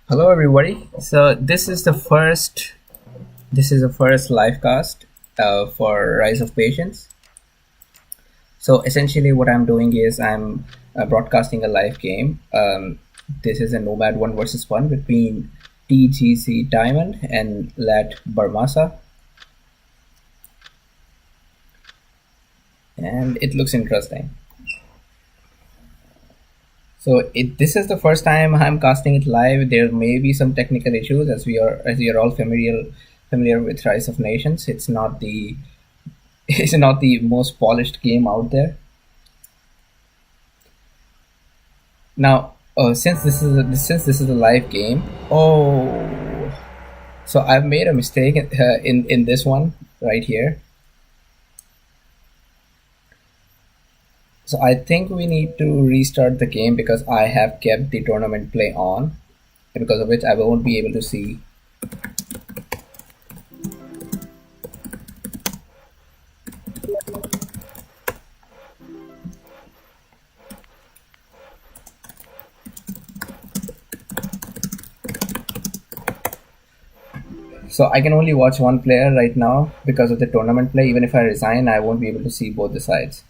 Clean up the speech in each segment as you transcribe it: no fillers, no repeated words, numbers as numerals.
Hello everybody. So this is the first live cast for Rise of Patience. So essentially what I'm doing is I'm broadcasting a live game. This is a Nomad 1 versus 1 between TGC Diamond and Lat Barmasa, and it looks interesting. So this is the first time I'm casting it live. There may be some technical issues as we are all familiar with Rise of Nations. It's not the it's not the most polished game out there. Now, since this is a live game, so I've made a mistake in this one right here. So I think we need to restart the game because I have kept the tournament play on, because of which I won't be able to see. So I can only watch one player right now because of the tournament play. Even if I resign, I won't be able to see both the sides.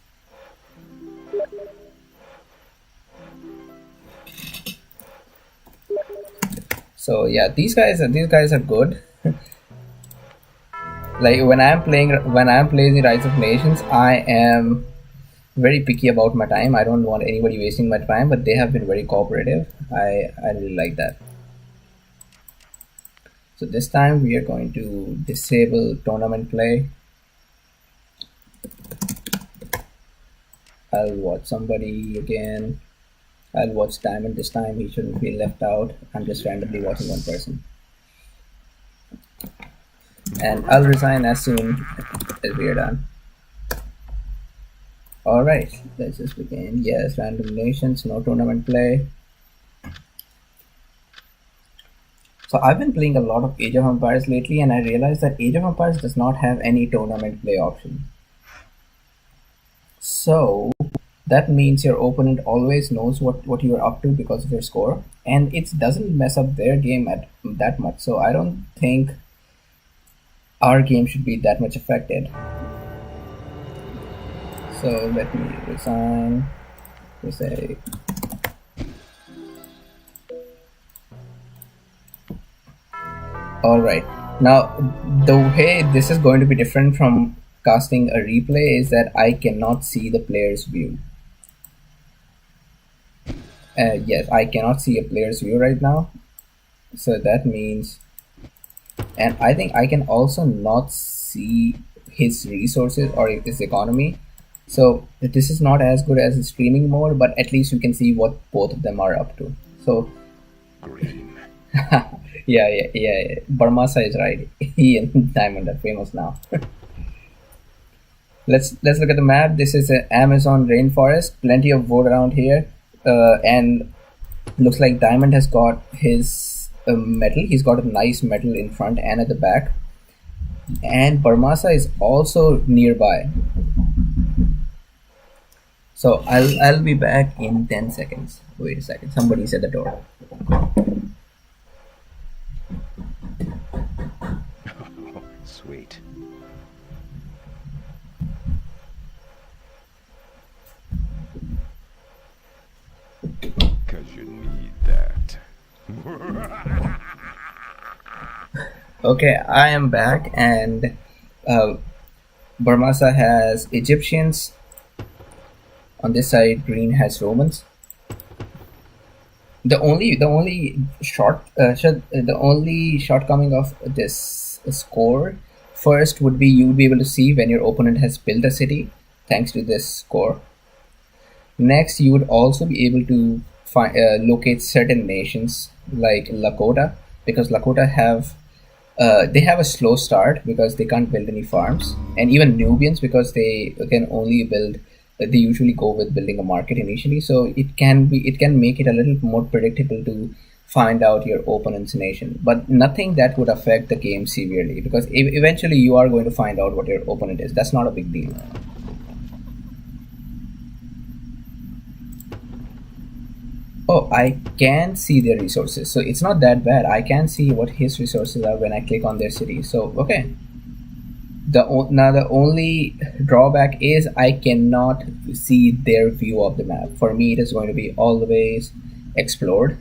So yeah, these guys are good. Like when I'm playing Rise of Nations, I am very picky about my time. I don't want anybody wasting my time, but they have been very cooperative. I really like that. So this time we are going to disable tournament play. I'll watch somebody again. I'll watch Diamond this time. He shouldn't be left out. I'm just randomly watching one person. And I'll resign as soon as we are done. Alright, let's just begin. Yes, random nations, no tournament play. So I've been playing a lot of Age of Empires lately, and I realized that Age of Empires does not have any tournament play option. So that means your opponent always knows what you're up to because of your score, and it doesn't mess up their game at that much. So I don't think our game should be that much affected. So let me resign. We say alright. Now the way this is going to be different from casting a replay is that I cannot see the player's view. Yes, I cannot see a player's view right now. So that means, and I think I can also not see his resources or his economy. So this is not as good as the streaming mode, but at least you can see what both of them are up to. So Green. yeah. Barmasa is right. He and Diamond are famous now. Let's look at the map. This is an Amazon rainforest. Plenty of wood around here, and looks like Diamond has got his metal. He's got a nice metal in front and at the back, and Barmasa is also nearby. So I'll be back in 10 seconds. Wait a second. Somebody's at the door. Oh, sweet. Because you need that. Okay, I am back, and Barmasa has Egyptians. On this side, green has Romans. The only shortcoming of this score first would be you would be able to see when your opponent has built a city thanks to this score. Next, you would also be able to locate certain nations like Lakota, because Lakota have a slow start because they can't build any farms, and even Nubians because they can only build. They usually go with building a market initially, so it can make it a little more predictable to find out your opponent's nation, but nothing that would affect the game severely because eventually you are going to find out what your opponent is. That's not a big deal. Oh, I can see their resources. So it's not that bad. I can see what his resources are when I click on their city. So okay. Now the only drawback is I cannot see their view of the map. For me, it is going to be always explored.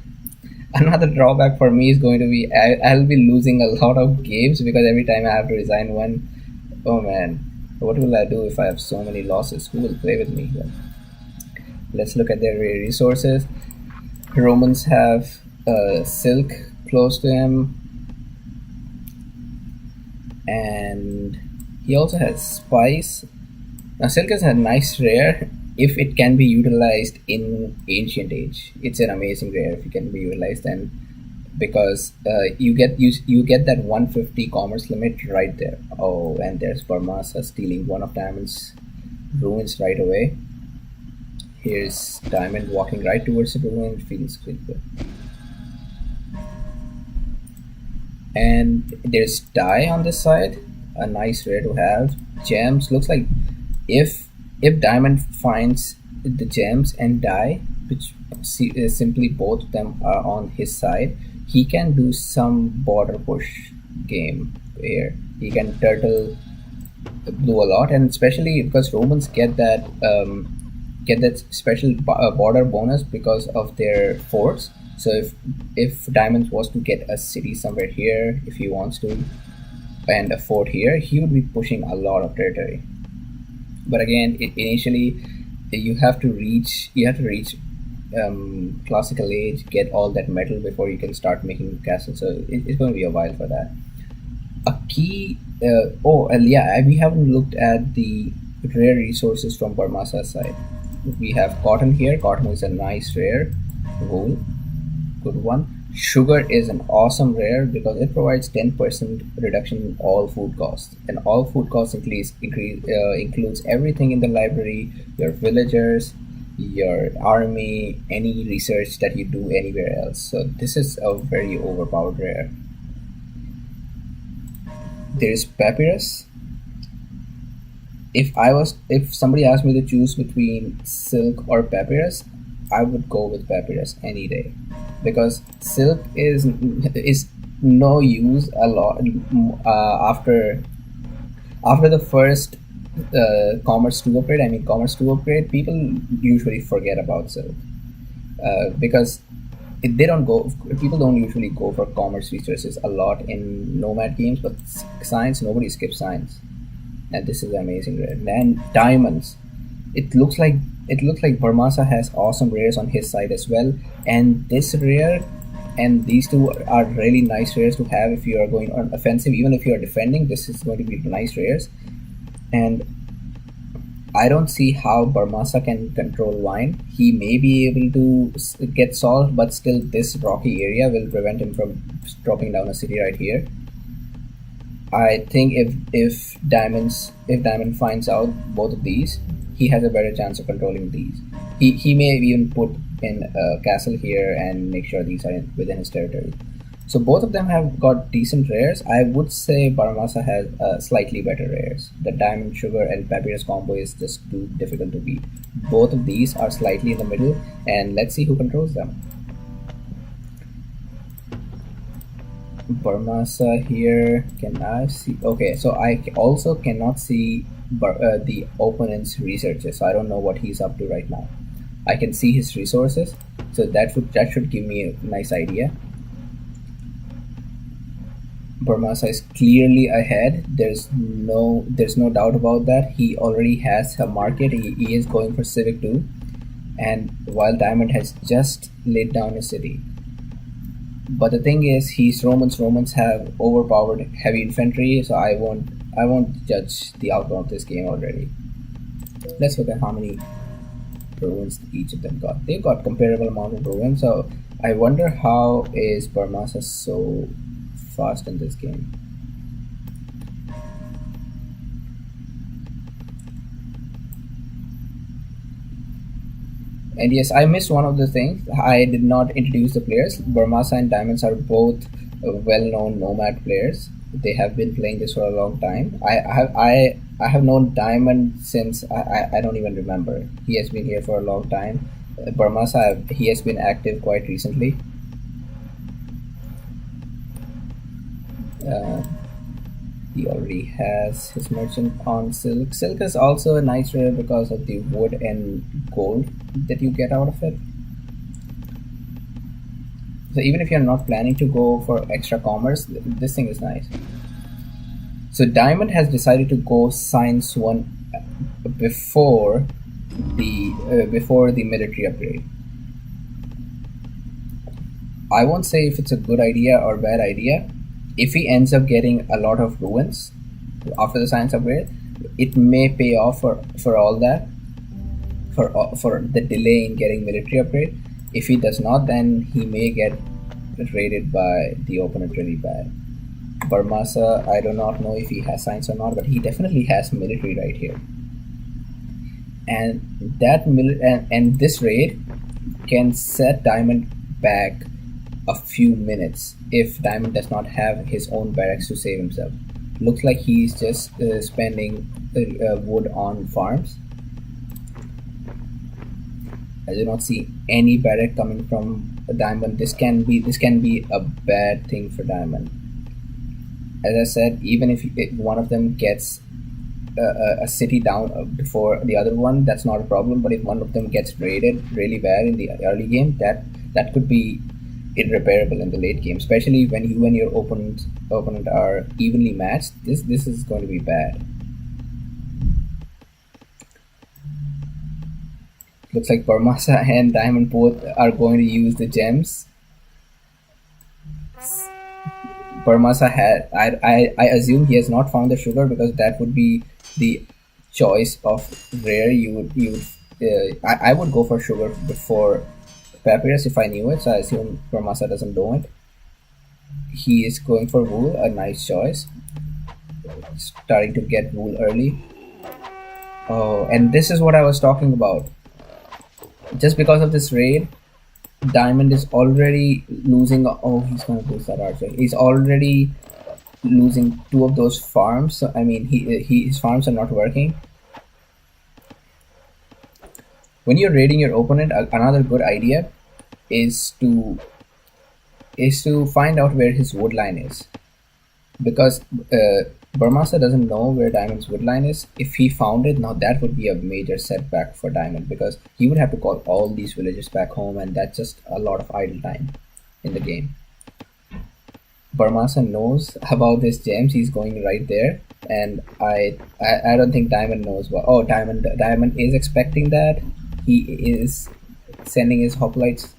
Another drawback for me is going to be I'll be losing a lot of games because every time I have to resign one. Oh man, what will I do if I have so many losses? Who will play with me? Let's look at their resources. Romans have silk close to him, and he also has spice. Now, silk is a nice rare if it can be utilized in ancient age. It's an amazing rare if it can be utilized, and because you get that 150 commerce limit right there. Oh, and there's Barmasa stealing one of Diamond's ruins right away. Here's Diamond walking right towards the ruin. Feels good. And there's dye on this side, a nice rare to have. Gems looks like if Diamond finds the gems and dye, which simply both of them are on his side, he can do some border push game here. He can turtle blue a lot, and especially because Romans get that special border bonus because of their forts. So if Diamond was to get a city somewhere here, if he wants to, and a fort here, he would be pushing a lot of territory. But again, initially you have to reach classical age, get all that metal before you can start making castles. So it's going to be a while for that. A key. We haven't looked at the rare resources from Barmasa's side. We have cotton here. Cotton is a nice rare. Wool, good one. Sugar is an awesome rare because it provides 10% reduction in all food costs, and all food costs includes everything in the library, your villagers, your army, any research that you do anywhere else. So this is a very overpowered rare. There is papyrus. If somebody asked me to choose between silk or papyrus, I would go with papyrus any day, because silk is no use a lot after the first commerce 2 upgrade. I mean commerce 2 upgrade, people usually forget about silk because they don't go people don't usually go for commerce resources a lot in Nomad games, but science, nobody skips science, and this is amazing rare. And diamonds, it looks like Barmasa has awesome rares on his side as well, and this rare and these two are really nice rares to have if you are going on offensive. Even if you are defending, this is going to be nice rares. And I don't see how Barmasa can control wine. He may be able to get salt, but still this rocky area will prevent him from dropping down a city right here. I think if Diamond finds out both of these, he has a better chance of controlling these. He may even put in a castle here and make sure these are within his territory. So both of them have got decent rares. I would say Barmasa has slightly better rares. The diamond, sugar, and papyrus combo is just too difficult to beat. Both of these are slightly in the middle, and let's see who controls them. Barmasa here. Can I see? Okay, so I also cannot see the opponent's researches. So I don't know what he's up to right now. I can see his resources, so that should give me a nice idea. Barmasa is clearly ahead. There's no doubt about that. He already has a market. He is going for civic too, and while Diamond has just laid down a city. But the thing is, he's Romans. Romans have overpowered heavy infantry, so I won't judge the outcome of this game already. Let's look at how many ruins each of them got. They've got comparable amount of ruins, so I wonder how is Barmasa so fast in this game. And yes, I missed one of the things. I did not introduce the players. Barmasa and Diamonds are both well-known Nomad players. They have been playing this for a long time. I have known Diamond since I don't even remember. He has been here for a long time. Barmasa, he has been active quite recently. Uh, he already has his merchant on silk. Silk is also a nice rare because of the wood and gold that you get out of it. So even if you're not planning to go for extra commerce, this thing is nice. So Diamond has decided to go Science 1 before the military upgrade. I won't say if it's a good idea or bad idea. If he ends up getting a lot of ruins after the science upgrade, it may pay off for all that, for the delay in getting military upgrade. If he does not, then he may get raided by the opponent really bad. Barmasa, I do not know if he has science or not, but he definitely has military right here. And and this raid can set Diamond back a few minutes if Diamond does not have his own barracks to save himself. Looks like he's just spending wood on farms. I do not see any barrack coming from Diamond. This can be a bad thing for Diamond. As I said, even if one of them gets a city down before the other one, that's not a problem. But if one of them gets raided really bad in the early game, that could be irreparable in the late game, especially when you and your opponent are evenly matched. This is going to be bad. Looks like Barmasa and Diamond both are going to use the gems. Barmasa had I assume he has not found the sugar, because that would be the choice of rare. I would go for sugar before papyrus if I knew it, so I assume Barmasa doesn't know it. He is going for wool, a nice choice. Starting to get wool early. Oh, and this is what I was talking about. Just because of this raid, Diamond is already losing. Oh, he's going to lose that archer. He's already losing 2 of those farms. So, I mean, his farms are not working. When you're raiding your opponent, another good idea is to find out where his wood line is, because Barmasa doesn't know where Diamond's wood line is. If he found it, now that would be a major setback for Diamond, because he would have to call all these villagers back home, and that's just a lot of idle time in the game. Barmasa knows about this gems. He's going right there, and I don't think Diamond knows what. Oh, Diamond is expecting that. He is sending his hoplites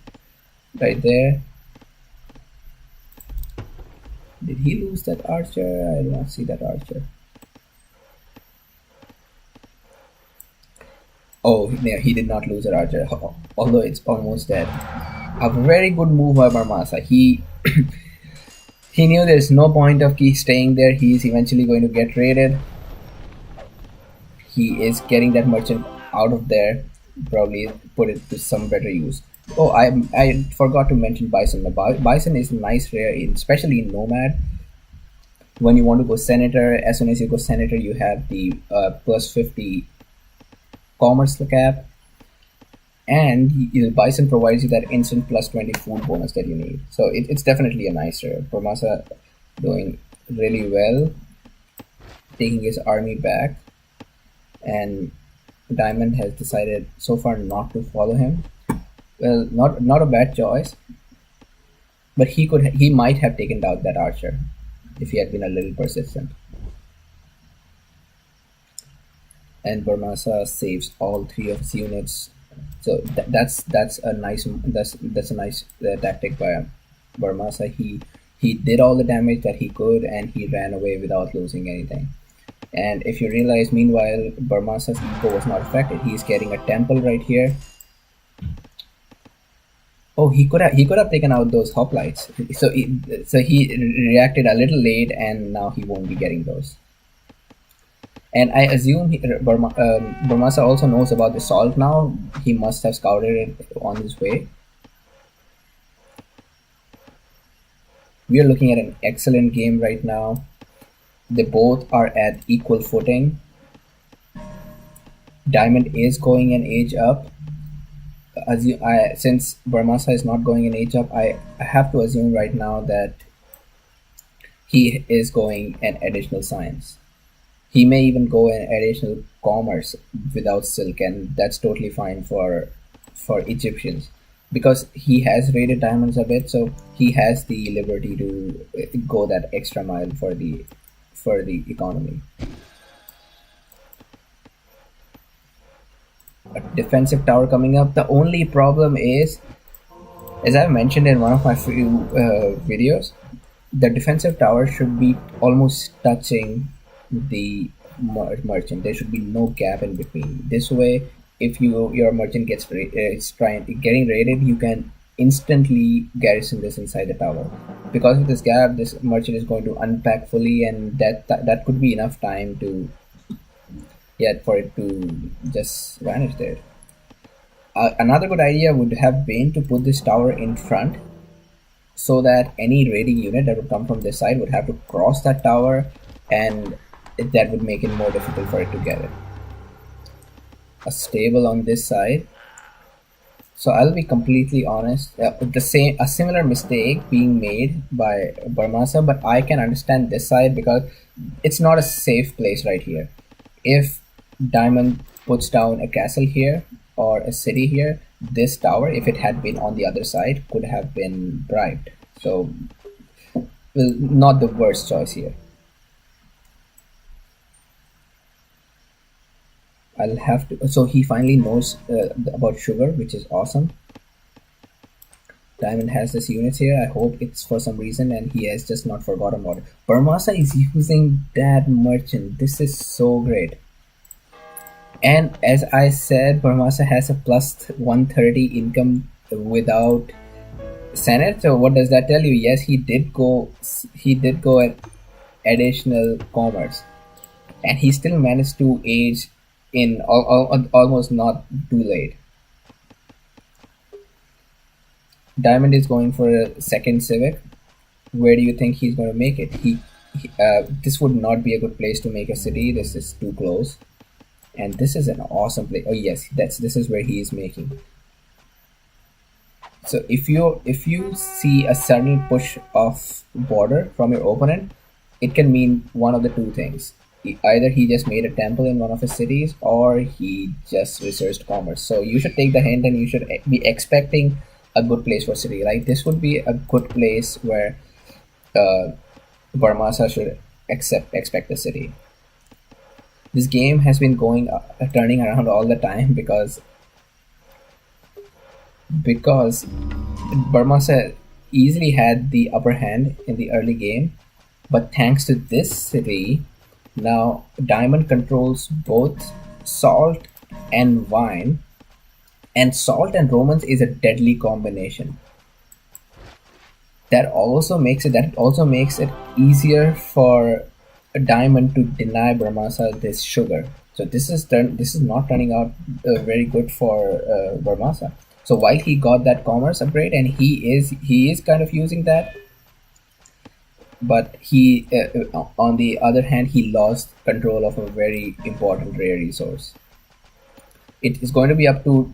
right there. Did he lose that archer? I do not see that archer. Oh, no, he did not lose that archer, although it's almost dead. A very good move by Barmasa. He he knew there's no point of staying there. He's eventually going to get raided. He is getting that merchant out of there. Probably put it to some better use. Oh, I forgot to mention Bison. Bison is nice rare, especially in Nomad. When you want to go Senator, as soon as you go Senator, you have the plus 50 commerce cap, and Bison provides you that instant plus 20 food bonus that you need. So it's definitely a nice rare. Barmasa doing really well, taking his army back, and Diamond has decided so far not to follow him. Well, not a bad choice, but he might have taken down that archer if he had been a little persistent. And Barmasa saves all 3 of his units, so that's a nice tactic by Barmasa. He did all the damage that he could, and he ran away without losing anything. And if you realize, meanwhile, Barmasa's eco was not affected. He's getting a temple right here. Oh, he could have taken out those hoplites. So he reacted a little late, and now he won't be getting those. And I assume Barmasa also knows about the salt now. He must have scouted it on his way. We are looking at an excellent game right now. They both are at equal footing. Diamond is going an age up. since Burmasa is not going in age up, I have to assume right now that he is going an additional science. He may even go an additional commerce without silk, and that's totally fine for Egyptians because he has raided diamonds a bit, so he has the liberty to go that extra mile for the economy. A defensive tower coming up. The only problem is, as I mentioned in one of my few videos, the defensive tower should be almost touching the merchant. There should be no gap in between. This way, if your merchant gets is trying getting raided, you can instantly garrison this inside the tower. Because of this gap, this merchant is going to unpack fully, and that could be enough time to for it to just vanish there. Another good idea would have been to put this tower in front so that any raiding unit that would come from this side would have to cross that tower, and that would make it more difficult for it to get it. A stable on this side. So I'll be completely honest, a similar mistake being made by Burmasa, but I can understand this side because it's not a safe place right here. If Diamond puts down a castle here or a city here, this tower, if it had been on the other side, could have been bribed. So, well, not the worst choice here. I'll have to. So he finally knows about sugar, which is awesome. Diamond has this units here. I hope it's for some reason, and he has just not forgotten about it. Burmasa is using that merchant. This is so great. And as I said, Burmasa has a plus 130 income without Senate. So what does that tell you? Yes, he did go at additional commerce, and he still managed to age in almost not too late. Diamond is going for a second civic. Where do you think he's going to make it? This would not be a good place to make a city. This is too close. And this is an awesome place. Oh yes, this is where he is making. So if you see a sudden push of border from your opponent, it can mean one of the two things. Either he just made a temple in one of his cities, or he just researched commerce. So you should take the hint, and you should be expecting a good place for city. Like this would be a good place where Burmasa should expect the city. This game has been turning around all the time because Burmasa easily had the upper hand in the early game, but thanks to this city, now Diamond controls both salt and wine, and salt and romance is a deadly combination. That also makes it easier for a Diamond to deny Burmasa this sugar. So this is not turning out very good for Burmasa. So while he got that commerce upgrade, and he is kind of using that, but he on the other hand, he lost control of a very important rare resource. It is going to be up to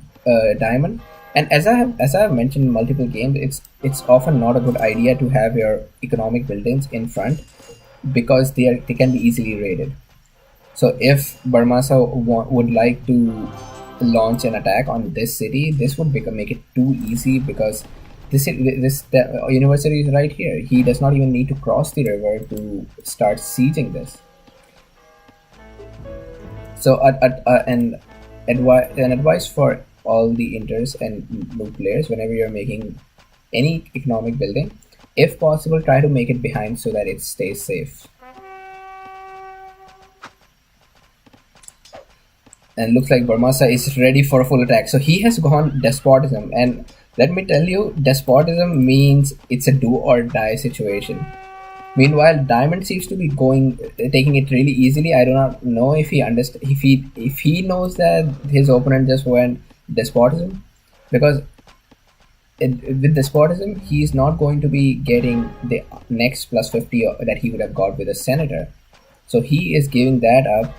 Diamond. And as I have mentioned in multiple games, it's often not a good idea to have your economic buildings in front because they can be easily raided. So if Burmasa would like to launch an attack on this city, this would make it too easy because the university is right here. He does not even need to cross the river to start sieging this. So an advice for all the inters and new players: whenever you're making any economic building, if possible, try to make it behind so that it stays safe. And looks like Burmasa is ready for a full attack. So he has gone despotism, and let me tell you, despotism means it's a do or die situation. Meanwhile, Diamond seems to be taking it really easily. I do not know if he knows that his opponent just went despotism, because with despotism, he is not going to be getting the next plus 50 that he would have got with a senator. So he is giving that up.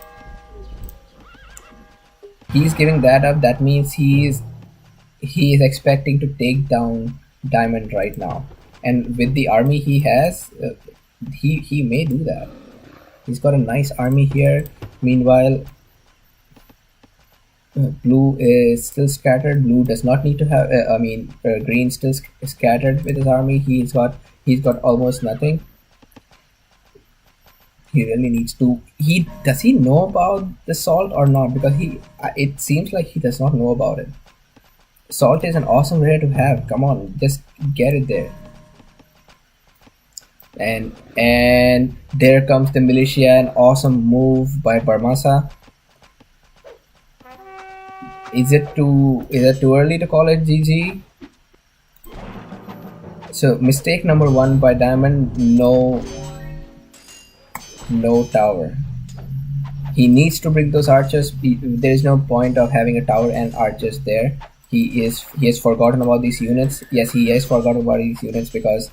That means he he is expecting to take down Diamond right now, and with the army he has, he may do that. He's got a nice army here. Meanwhile, blue is still scattered. Blue does not need to have. Green still scattered with his army. He's got almost nothing. He really needs to. He does he know about the salt or not? Because it seems like he does not know about it. Salt is an awesome rare to have. Come on, just get it there. And there comes the militia. An awesome move by Barmasa. Is it too early to call it GG? So mistake number one by Diamond. No tower. He needs to bring those archers. There is no point of having a tower and archers there. He has forgotten about these units. Yes, he has forgotten about these units because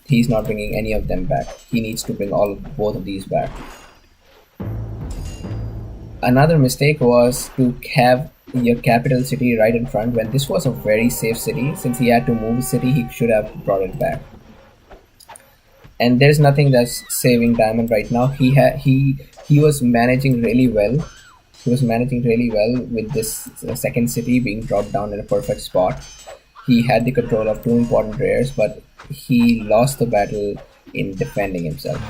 he's not bringing any of them back. He needs to bring both of these back. Another mistake was to have your capital city right in front when this was a very safe city. Since he had to move the city, he should have brought it back. And there's nothing that's saving Diamond right now. He was managing really well. He was managing really well with this second city being dropped down in a perfect spot. He had the control of two important rares, but he lost the battle in defending himself.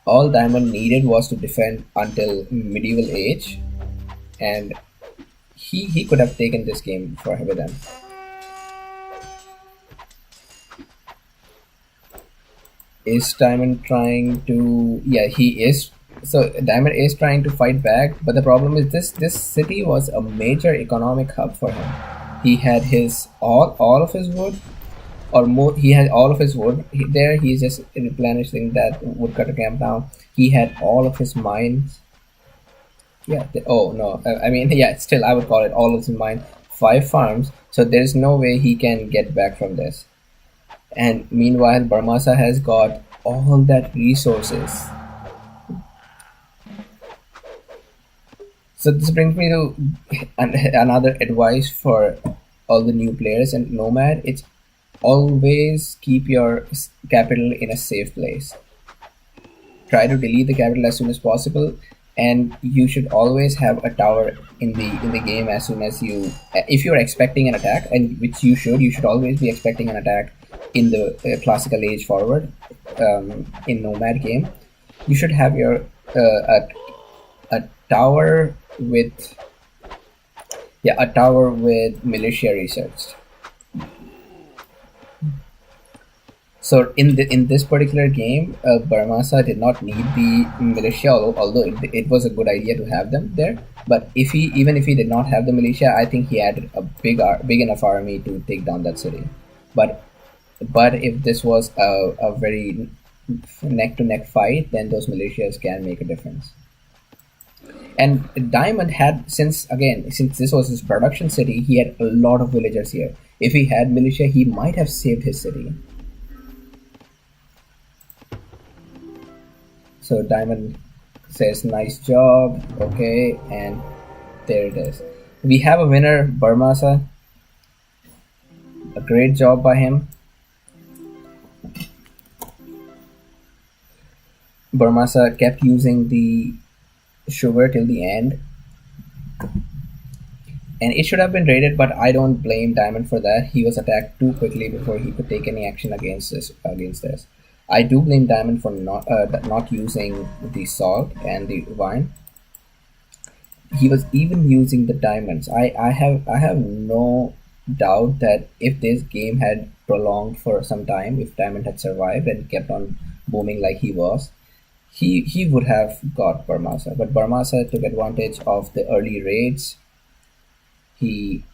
All Diamond needed was to defend until medieval age, and he could have taken this game with them. Is Diamond trying to? Yeah, he is. So Diamond is trying to fight back, but the problem is this city was a major economic hub for him. He had his all of his wood, or more. He had all of his wood there. He's just replenishing that woodcutter camp now. He had all of his mines. Yeah. Oh no. Yeah. Still, I would call it all of his mine. 5 farms. So there's no way he can get back from this. And meanwhile, Barmasa has got all that resources. So this brings me to another advice for all the new players and Nomad. It's always keep your capital in a safe place. Try to delete the capital as soon as possible, and you should always have a tower in the game as soon as you. If you're expecting an attack, and which you should always be expecting an attack in the classical age forward in Nomad game. You should have your a tower with militia researched. So in this particular game, Barmasa did not need the militia, although it was a good idea to have them there. But even if he did not have the militia, I think he had a big enough army to take down that city. But if this was a very neck to neck fight, then those militias can make a difference. And Diamond had, since this was his production city, he had a lot of villagers here. If he had militia, he might have saved his city. So Diamond says, nice job, okay, and there it is. We have a winner, Barmasa. A great job by him. Barmasa kept using the sugar till the end, and it should have been raided, but I don't blame Diamond for that. He was attacked too quickly before he could take any action against this. I do blame Diamond for not using the salt and the wine. He was even using the diamonds. I have no doubt that if this game had prolonged for some time, if Diamond had survived and kept on booming like he was, he would have got Barmasa. But Barmasa took advantage of the early raids. He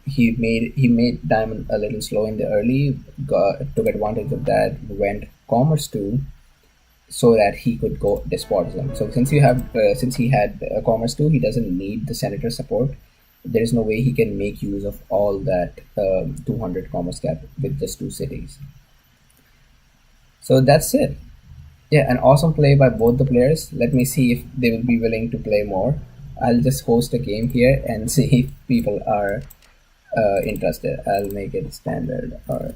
made Diamond a little slow in the early, took advantage of that, went Commerce 2 so that he could go despotism. So since he had Commerce 2, he doesn't need the senator support. There is no way he can make use of all that 200 commerce cap with just 2 cities. So that's it. Yeah, an awesome play by both the players. Let me see if they will be willing to play more. I'll just host a game here and see if people are interested. I'll make it standard. Or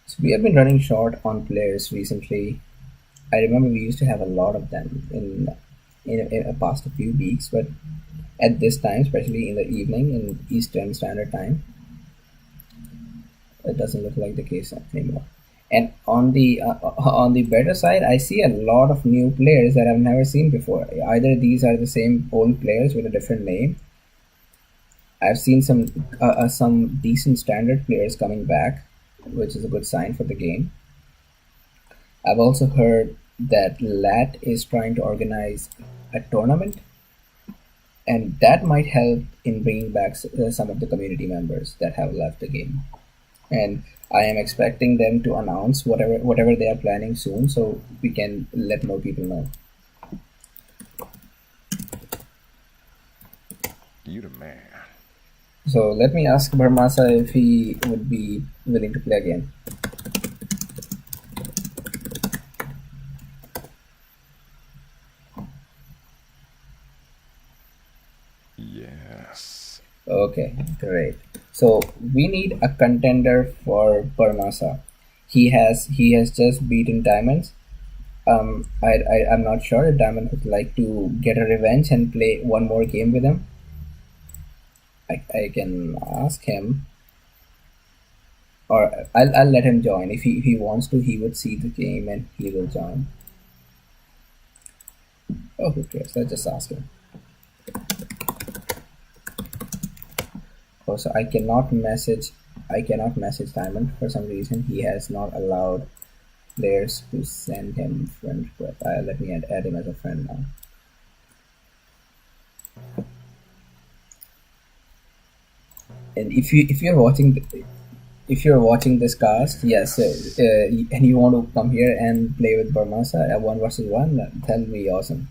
so we have been running short on players recently. I remember we used to have a lot of them in a past a few weeks, but at this time, especially in the evening in Eastern Standard Time, it doesn't look like the case anymore. And on the better side, I see a lot of new players that I've never seen before. Either these are the same old players with a different name. I've seen some decent standard players coming back, which is a good sign for the game. I've also heard that LAT is trying to organize a tournament, and that might help in bringing back some of the community members that have left the game. And I am expecting them to announce whatever they are planning soon, so we can let more people know. You the man. So let me ask Barmasa if he would be willing to play again. Yes. Okay, great. So we need a contender for Barmasa. He has just beaten Diamonds. I'm not sure if Diamond would like to get a revenge and play one more game with him. I can ask him, or I'll let him join. If he wants to, he would see the game and he will join. Oh, who cares? Let's just ask him. Oh, so I cannot message Diamond for some reason. He has not allowed players to send him friend request. Let me add him as a friend now. And if you're watching this cast, yes, and you want to come here and play with Barmasa at 1 versus 1, that'll be awesome.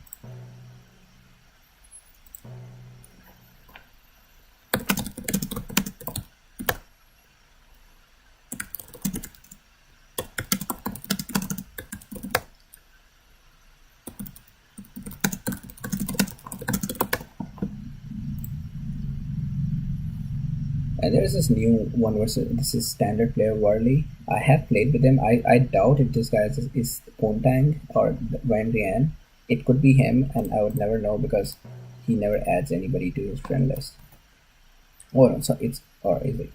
And there's this new one versus this is standard player Warley. I have played with him. I doubt if this guy is Pontang or Van Rian. It could be him, and I would never know because he never adds anybody to his friend list. Oh no, so it's or is it?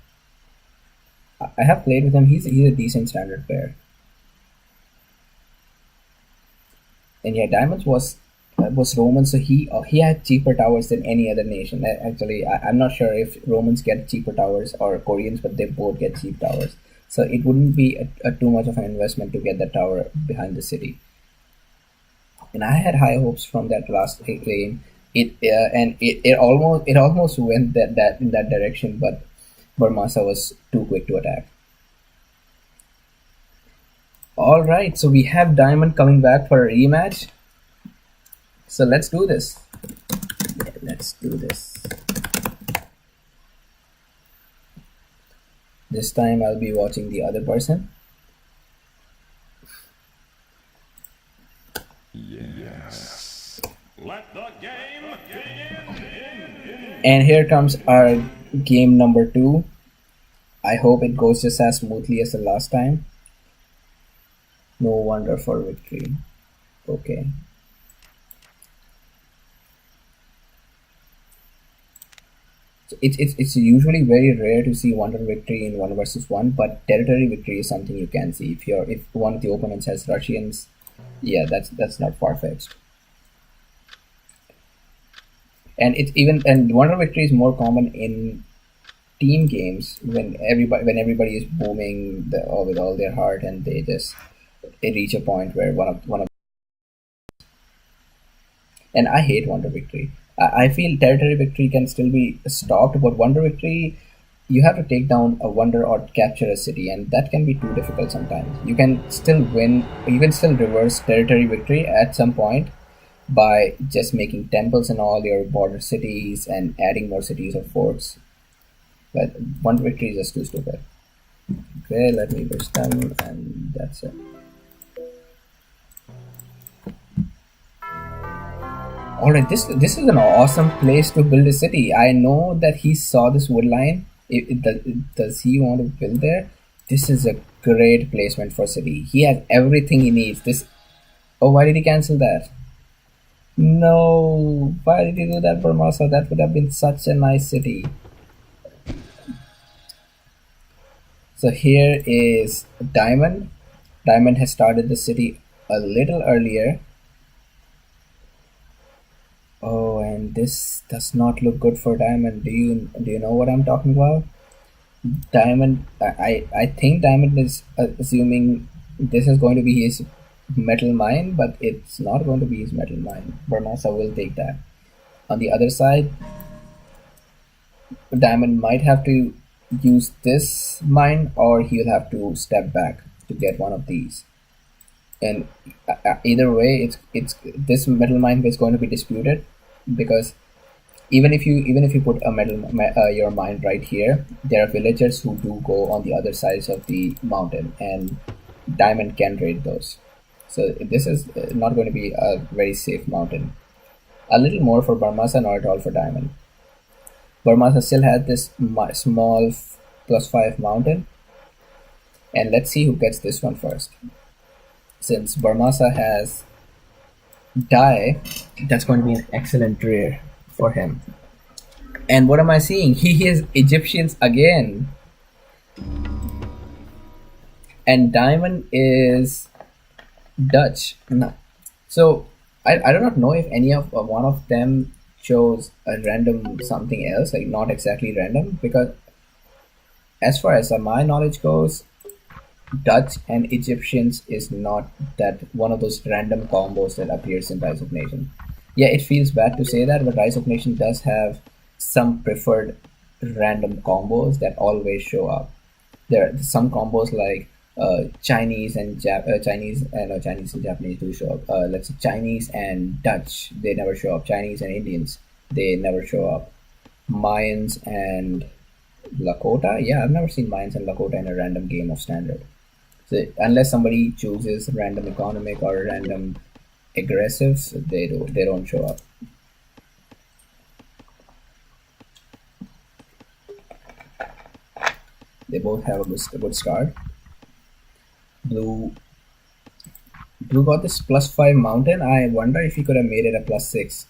I have played with him. He's a decent standard player. And yeah, Diamonds was Roman, so he had cheaper towers than any other nation. Actually, I'm not sure if Romans get cheaper towers or Koreans, but they both get cheap towers. So it wouldn't be a too much of an investment to get the tower behind the city. And I had high hopes from that last game. It almost went that in that direction, but Barmasa was too quick to attack. All right, so we have Diamond coming back for a rematch. So let's do this. Yeah, let's do this. This time I'll be watching the other person. Yes. Let the game begin. And here comes our game number 2. I hope it goes just as smoothly as the last time. No wonder for victory. Okay. So it's usually very rare to see wonder victory in 1 versus 1, but territory victory is something you can see. If one of the opponents has Russians, yeah, that's not far fetched. And wonder victory is more common in team games when everybody is booming with all their heart and they reach a point where one of and I hate wonder victory. I feel territory victory can still be stopped, but wonder victory, you have to take down a wonder or capture a city, and that can be too difficult sometimes. You can still win, you can still reverse territory victory at some point, by just making temples in all your border cities and adding more cities or forts. But one victory is just too stupid. Okay, let me push them, and that's it. All right, this is an awesome place to build a city. I know that he saw this wood line. Does he want to build there? This is a great placement for city. He has everything he needs. This. Oh, why did he cancel that? No, why did he do that, Burmasa? That would have been such a nice city. So here is Diamond. Diamond has started the city a little earlier. Oh, and this does not look good for Diamond. Do you know what I'm talking about? Diamond, I think Diamond is assuming this is going to be his metal mine, but it's not going to be his metal mine. Barmasa will take that. On the other side, Diamond might have to use this mine, or he'll have to step back to get one of these. And either way, it's this metal mine is going to be disputed, because even if you put your mine right here, there are villagers who do go on the other sides of the mountain, and Diamond can raid those. So this is not going to be a very safe mountain. A little more for Barmasa, not at all for Diamond. Barmasa still has this small +5 mountain, and let's see who gets this one first. Since Barmasa has die, that's going to be an excellent rear for him. And what am I seeing? He is Egyptians again. And Diamond is Dutch. No. So I do not know if any of one of them chose a random something else, like not exactly random, because as far as my knowledge goes, Dutch and Egyptians is not that one of those random combos that appears in Rise of Nation. Yeah, it feels bad to say that, but Rise of Nation does have some preferred random combos that always show up. There are some combos like Chinese and Chinese and Japanese do show up. Let's say Chinese and Dutch, they never show up. Chinese and Indians, they never show up. Mayans and Lakota, yeah, I've never seen Mayans and Lakota in a random game of Standard. So unless somebody chooses random economic or random aggressive, they don't show up. They both have a good start. Blue got this +5 mountain. I wonder if he could have made it a +6.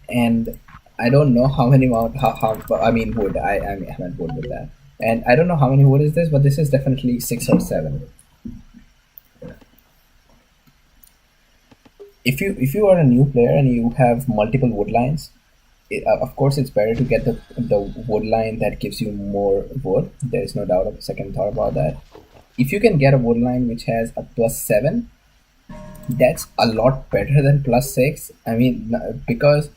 And I don't know how many I mean wood. I meant wood with that. And I don't know how many wood is this, but this is definitely 6 or 7. If you are a new player and you have multiple wood lines, of course it's better to get the wood line that gives you more wood. There is no doubt of a second thought about that. If you can get a wood line which has a +7, that's a lot better than +6. I mean, because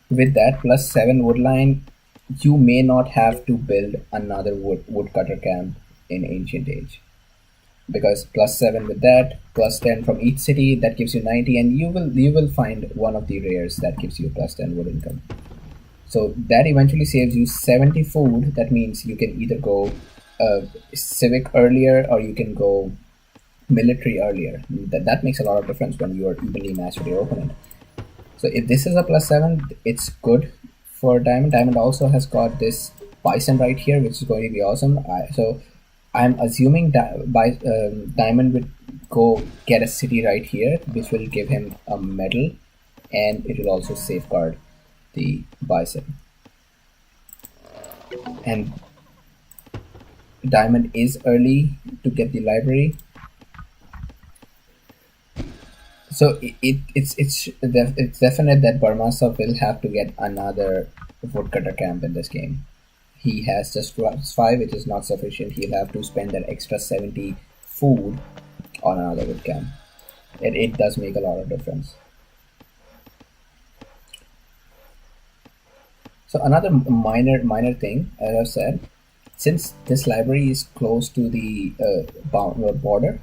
with that +7 wood line, you may not have to build another woodcutter camp in Ancient Age, because +7 with that, +10 from each city, that gives you 90, and you will find one of the rares that gives you +10 wood income. So that eventually saves you 70 food. That means you can either go civic earlier, or you can go military earlier. That makes a lot of difference when you are evenly matched with your opponent. So if this is a +7, it's good for Diamond. Diamond also has got this bison right here, which is going to be awesome. So I'm assuming Diamond would go get a city right here, which will give him a medal, and it will also safeguard the bison. And Diamond is early to get the library. So it's definite that Barmasa will have to get another woodcutter camp in this game. He has just +5, which is not sufficient. He'll have to spend that extra 70 food on another wood camp. It does make a lot of difference. So another minor thing, as I said, since this library is close to the border,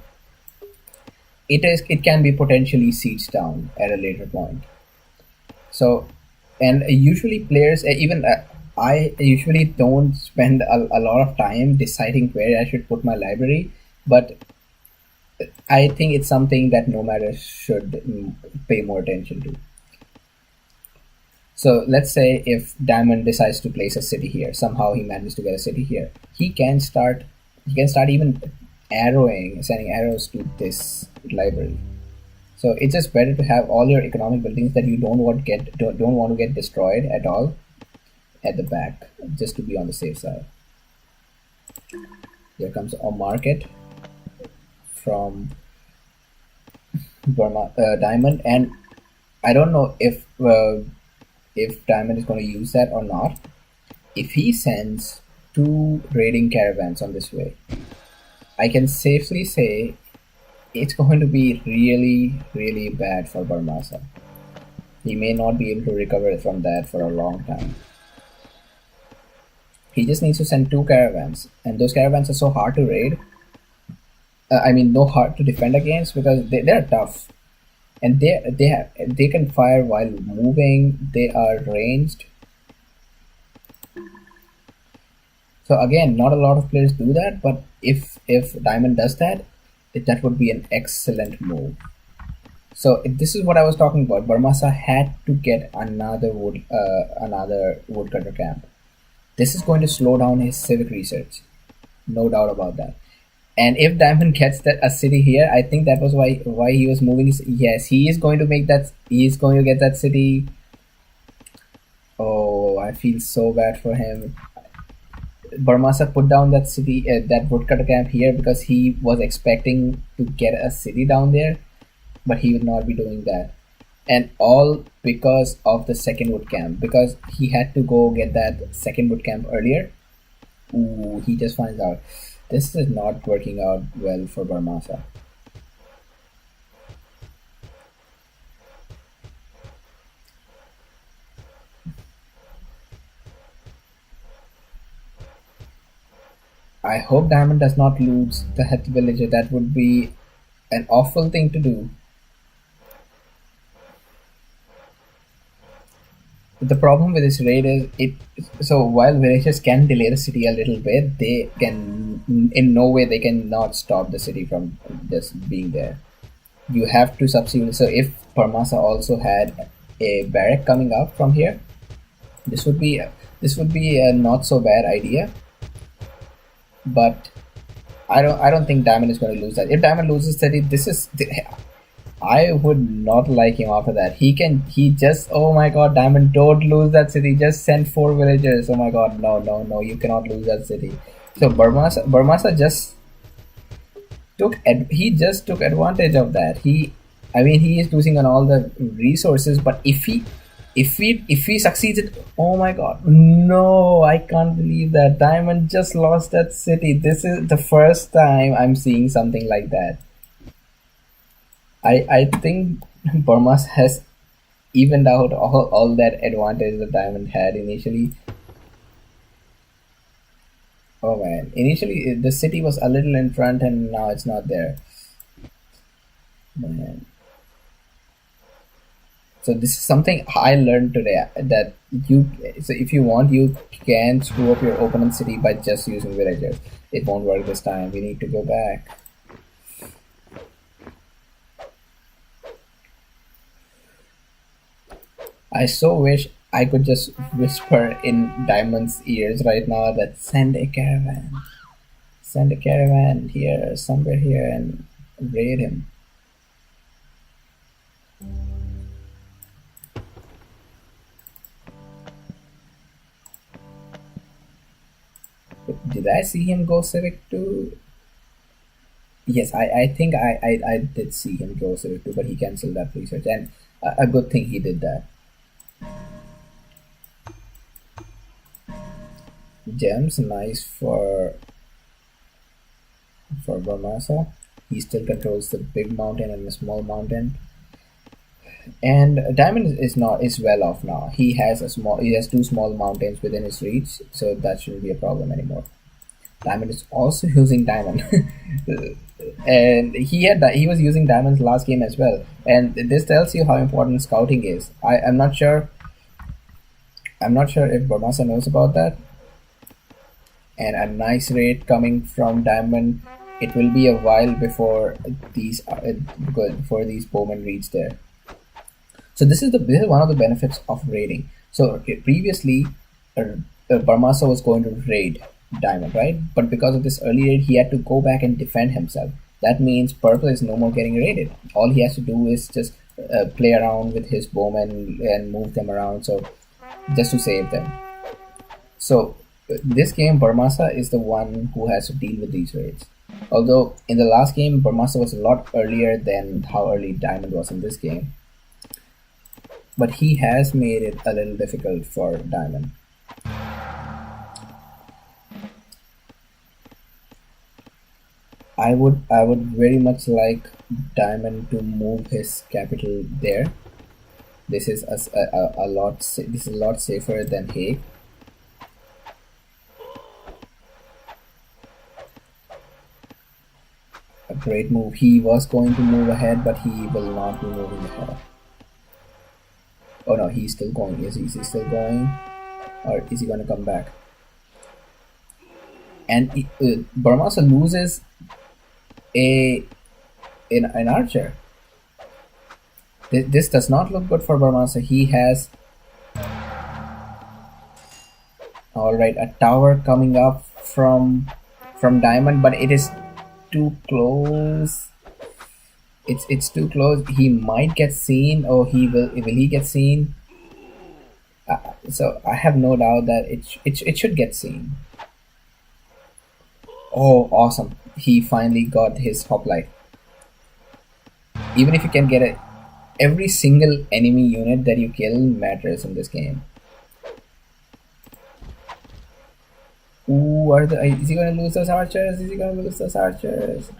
it can be potentially sieged down at a later point. So, and usually players, even I usually don't spend a lot of time deciding where I should put my library, but I think it's something that Nomad should pay more attention to. So let's say if Diamond decides to place a city here, somehow he manages to get a city here, he can start even sending arrows to this library. So it's just better to have all your economic buildings that you don't want to get destroyed at all at the back, just to be on the safe side. Here comes a market from Diamond, and I don't know if Diamond is going to use that or not. If he sends two raiding caravans on this way, I can safely say it's going to be really, really bad for Barmasa. He may not be able to recover from that for a long time. He just needs to send two caravans, and those caravans are so hard to raid. No hard to defend against because they're tough, and they can fire while moving. They are ranged. So again, not a lot of players do that, but if Diamond does that, that would be an excellent move. So this is what I was talking about. Barmasa had to get another woodcutter camp. This is going to slow down his civic research, no doubt about that. And if Diamond gets a city here, I think that was why he was moving. Yes, he is going to make that. He is going to get that city. Oh, I feel so bad for him. Barmasa put down that city, that woodcutter camp here because he was expecting to get a city down there, but he will not be doing that. And all because of the second wood camp, because he had to go get that second wood camp earlier. Ooh, he just finds out. This is not working out well for Barmasa. I hope Diamond does not lose the health villager. That would be an awful thing to do. The problem with this raid is so while villagers can delay the city a little bit, they can in no way they cannot stop the city from just being there. You have to substitute. So if Parmasa also had a barrack coming up from here, this would be a not so bad idea. But I don't think Diamond is going to lose that. If Diamond loses city, I would not like him after that. Oh my god, Diamond, don't lose that city. Just send 4 villagers. Oh my god, no, you cannot lose that city. So Barmasa just took advantage of that. He is losing on all the resources, but if he succeeds it, oh my god, no, I can't believe that Diamond just lost that city. This is the first time I'm seeing something like that. I think Burmas has evened out all that advantage that Diamond had initially. Oh man, initially the city was a little in front and now it's not there. Man. So this is something I learned today, that if you want, you can screw up your opponent city by just using villagers. It won't work this time. We need to go back. I so wish I could just whisper in Diamond's ears right now that send a caravan here, somewhere here, and raid him. Did I see him go civic too? Yes, I think I did see him go civic too, but he cancelled that research, and a good thing he did that. Gems, nice for Barmasa. He still controls the big mountain and the small mountain. And Diamond is well off now. He has 2 small mountains within his reach, so that shouldn't be a problem anymore. Diamond is also using Diamond. And he was using diamonds last game as well. And this tells you how important scouting is. I'm not sure. I'm not sure if Bormasa knows about that. And a nice raid coming from diamond. It will be a while before before these bowmen reach there. So this is one of the benefits of raiding. So previously, Barmasa was going to raid Diamond, right? But because of this early raid, he had to go back and defend himself. That means Purple is no more getting raided. All he has to do is just play around with his bowmen and move them around, so just to save them. So this game, Barmasa is the one who has to deal with these raids. Although in the last game, Barmasa was a lot earlier than how early Diamond was in this game. But he has made it a little difficult for Diamond. I would very much like Diamond to move his capital there. This is a lot. This is a lot safer than Hague. A great move. He was going to move ahead, but he will not be moving ahead. Oh no, he's still going. Is he still going? Or is he going to come back? And Barmasa loses an archer. This does not look good for Barmasa. He has alright, a tower coming up from Diamond, but it is too close. It's too close. He might get seen, or will he get seen? So I have no doubt that it should get seen. Oh, awesome! He finally got his hoplite. Even if you can get it, every single enemy unit that you kill matters in this game. Ooh, is he gonna lose those archers? Is he gonna lose those archers?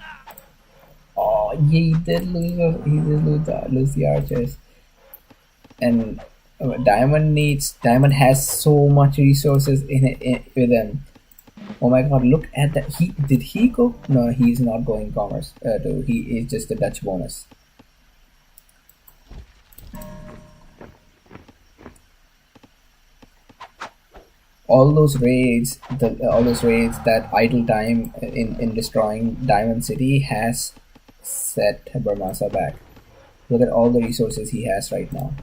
Oh, yeah, he did lose the archers. And Diamond has so much resources with him. Oh my god, look at that. Did he go? No, he's not going commerce. He is just a Dutch bonus. All those raids that idle time in destroying Diamond City has set Barmasa back. Look at all the resources he has right now.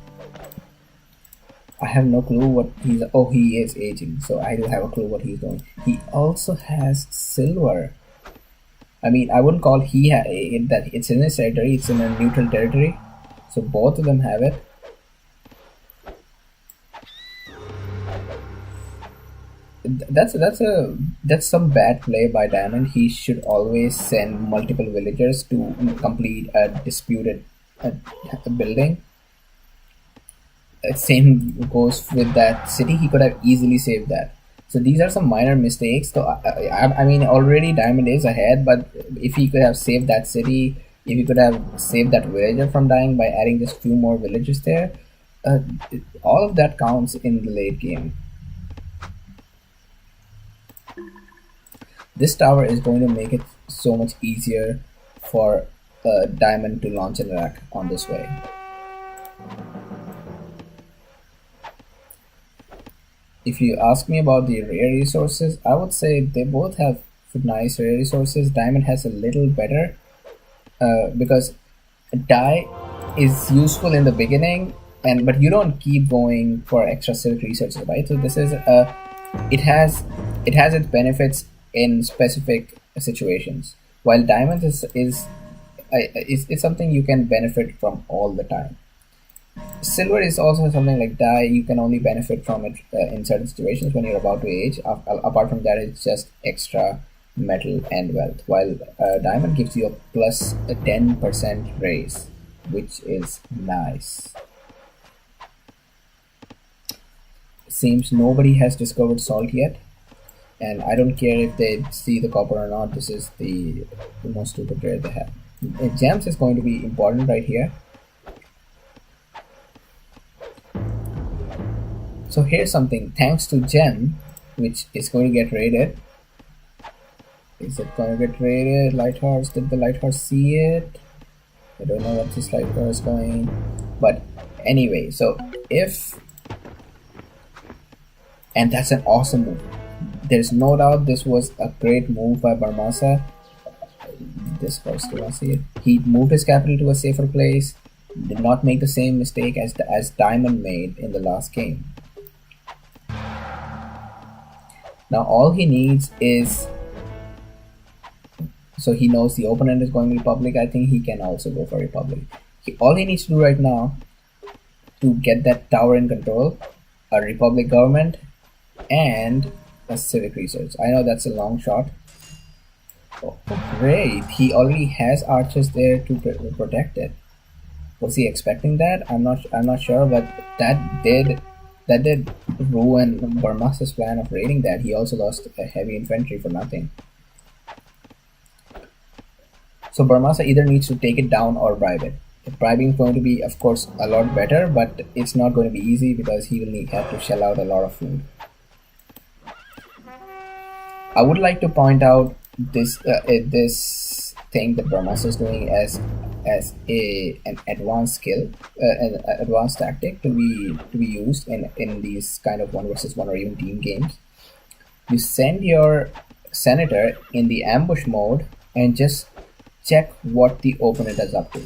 I have no clue what he's. Oh, he is aging, so I do have a clue what he's doing. He also has silver. I mean, I wouldn't call that it's in his territory. It's in a neutral territory, so both of them have it. That's some bad play by Diamond. He should always send multiple villagers to complete a disputed building. Same goes with that city. He could have easily saved that. So these are some minor mistakes. So I mean, already Diamond is ahead, but if he could have saved that city, if he could have saved that villager from dying by adding just few more villagers there, all of that counts in the late game. This tower is going to make it so much easier for Diamond to launch an attack on this way. If you ask me about the rare resources, I would say they both have nice rare resources. Diamond has a little better because dye is useful in the beginning, but you don't keep going for extra silk resources, right? So this is it has its benefits in specific situations, while Diamond is something you can benefit from all the time. Silver is also something like dye. You can only benefit from it in certain situations when you're about to age. Apart from that, it's just extra metal and wealth, while Diamond gives you a plus 10% raise, which is nice. Seems nobody has discovered salt yet, and I don't care if they see the copper or not. This is the most stupid rare they have. Gems is going to be important right here. So here's something, thanks to Gem, which is going to get raided. Is it gonna get raided? Lighthorse, did the Lighthorse see it? I don't know what this Lighthorse is going. But anyway, so if... And that's an awesome move. There's no doubt this was a great move by Barmasa. This horse, do I see it? He moved his capital to a safer place. Did not make the same mistake as Diamond made in the last game. Now all he needs is... So he knows the opponent is going Republic. I think he can also go for Republic. All he needs to do right now to get that tower in control, a Republic government, and a civic research. I know that's a long shot. Oh, great! He already has archers there to protect it. Was he expecting that? I'm not sure, but that did ruin Barmasa's plan of raiding that. He also lost a heavy infantry for nothing. So Barmasa either needs to take it down or bribe it. Bribing is going to be, of course, a lot better, but it's not going to be easy because he will have to shell out a lot of food. I would like to point out this thing that Barmasa is doing as an advanced skill, an advanced tactic to be used in these kind of 1 versus 1 or even team games. You send your senator in the ambush mode and just check what the opponent is up to.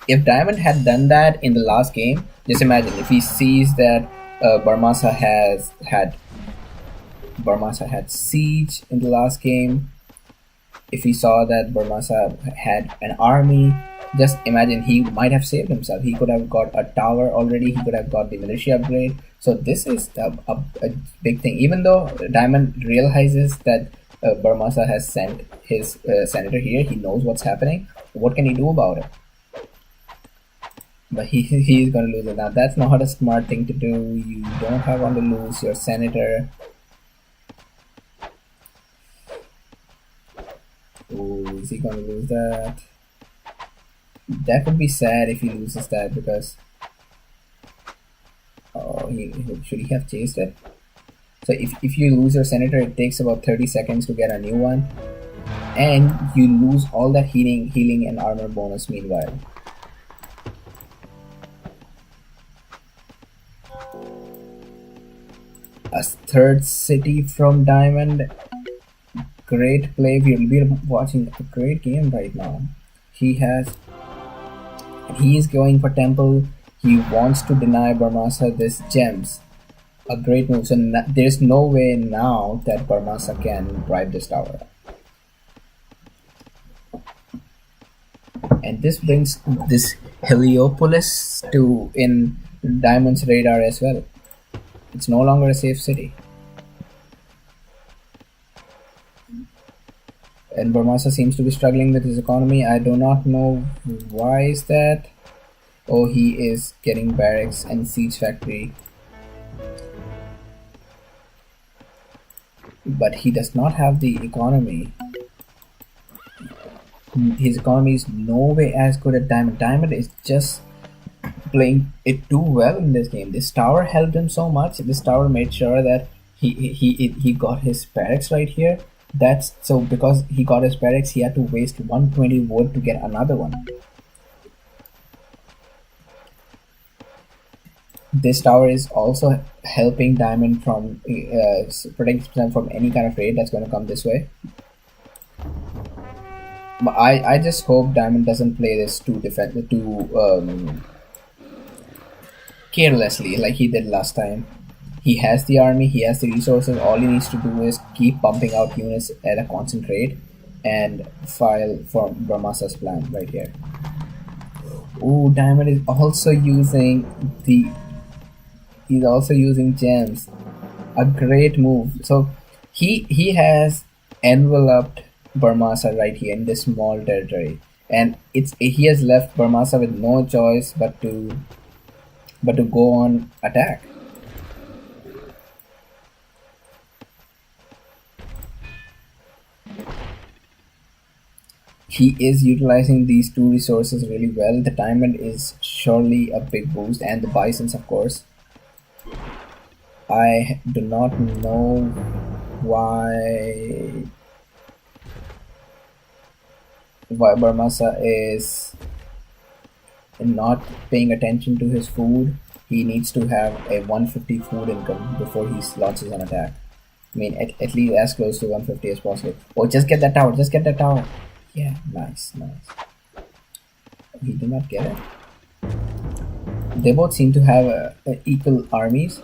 If Diamond had done that in the last game, just imagine if he sees that Barmasa had siege in the last game. If he saw that Barmasa had an army, just imagine he might have saved himself. He could have got a tower already. He could have got the militia upgrade. So this is a big thing. Even though Diamond realizes that Barmasa has sent his senator here, he knows what's happening. What can he do about it? But he's going to lose it. Now that's not a smart thing to do. You don't have one to lose your senator. Oh, is he going to lose that? That would be sad if he loses that because... Oh, should he have chased it? So if you lose your senator, it takes about 30 seconds to get a new one. And you lose all that healing and armor bonus meanwhile. A third city from Diamond. Great play. We're watching a great game right now. He is going for temple. He wants to deny Barmasa this gems. A great move. So there's no way now that Barmasa can bribe this tower. And this brings this Heliopolis to in Diamond's radar as well. It's no longer a safe city. And Barmasa seems to be struggling with his economy. I do not know why is that. Oh, he is getting barracks and siege factory. But he does not have the economy. His economy is no way as good as Diamond. Diamond is just playing it too well in this game. This tower helped him so much. This tower made sure that he got his barracks right here. That's so because he got his barracks, he had to waste 120 wood to get another one. This tower is also helping Diamond from protecting them from any kind of raid that's going to come this way. But I just hope Diamond doesn't play this too carelessly like he did last time. He has the army, he has the resources. All he needs to do is keep pumping out units at a constant rate and file for Barmasa's plan right here. Ooh, Diamond is also using gems. A great move. So he has enveloped Barmasa right here in this small territory, and he has left Barmasa with no choice but to go on attack. He is utilizing these two resources really well. The diamond is surely a big boost, and the bisons, of course. I do not know why why Barmasa is not paying attention to his food. He needs to have a 150 food income before he launches an attack. I mean, at least as close to 150 as possible. Oh, just get that tower. Just get that tower. Yeah, nice, nice. He did not get it. They both seem to have equal armies.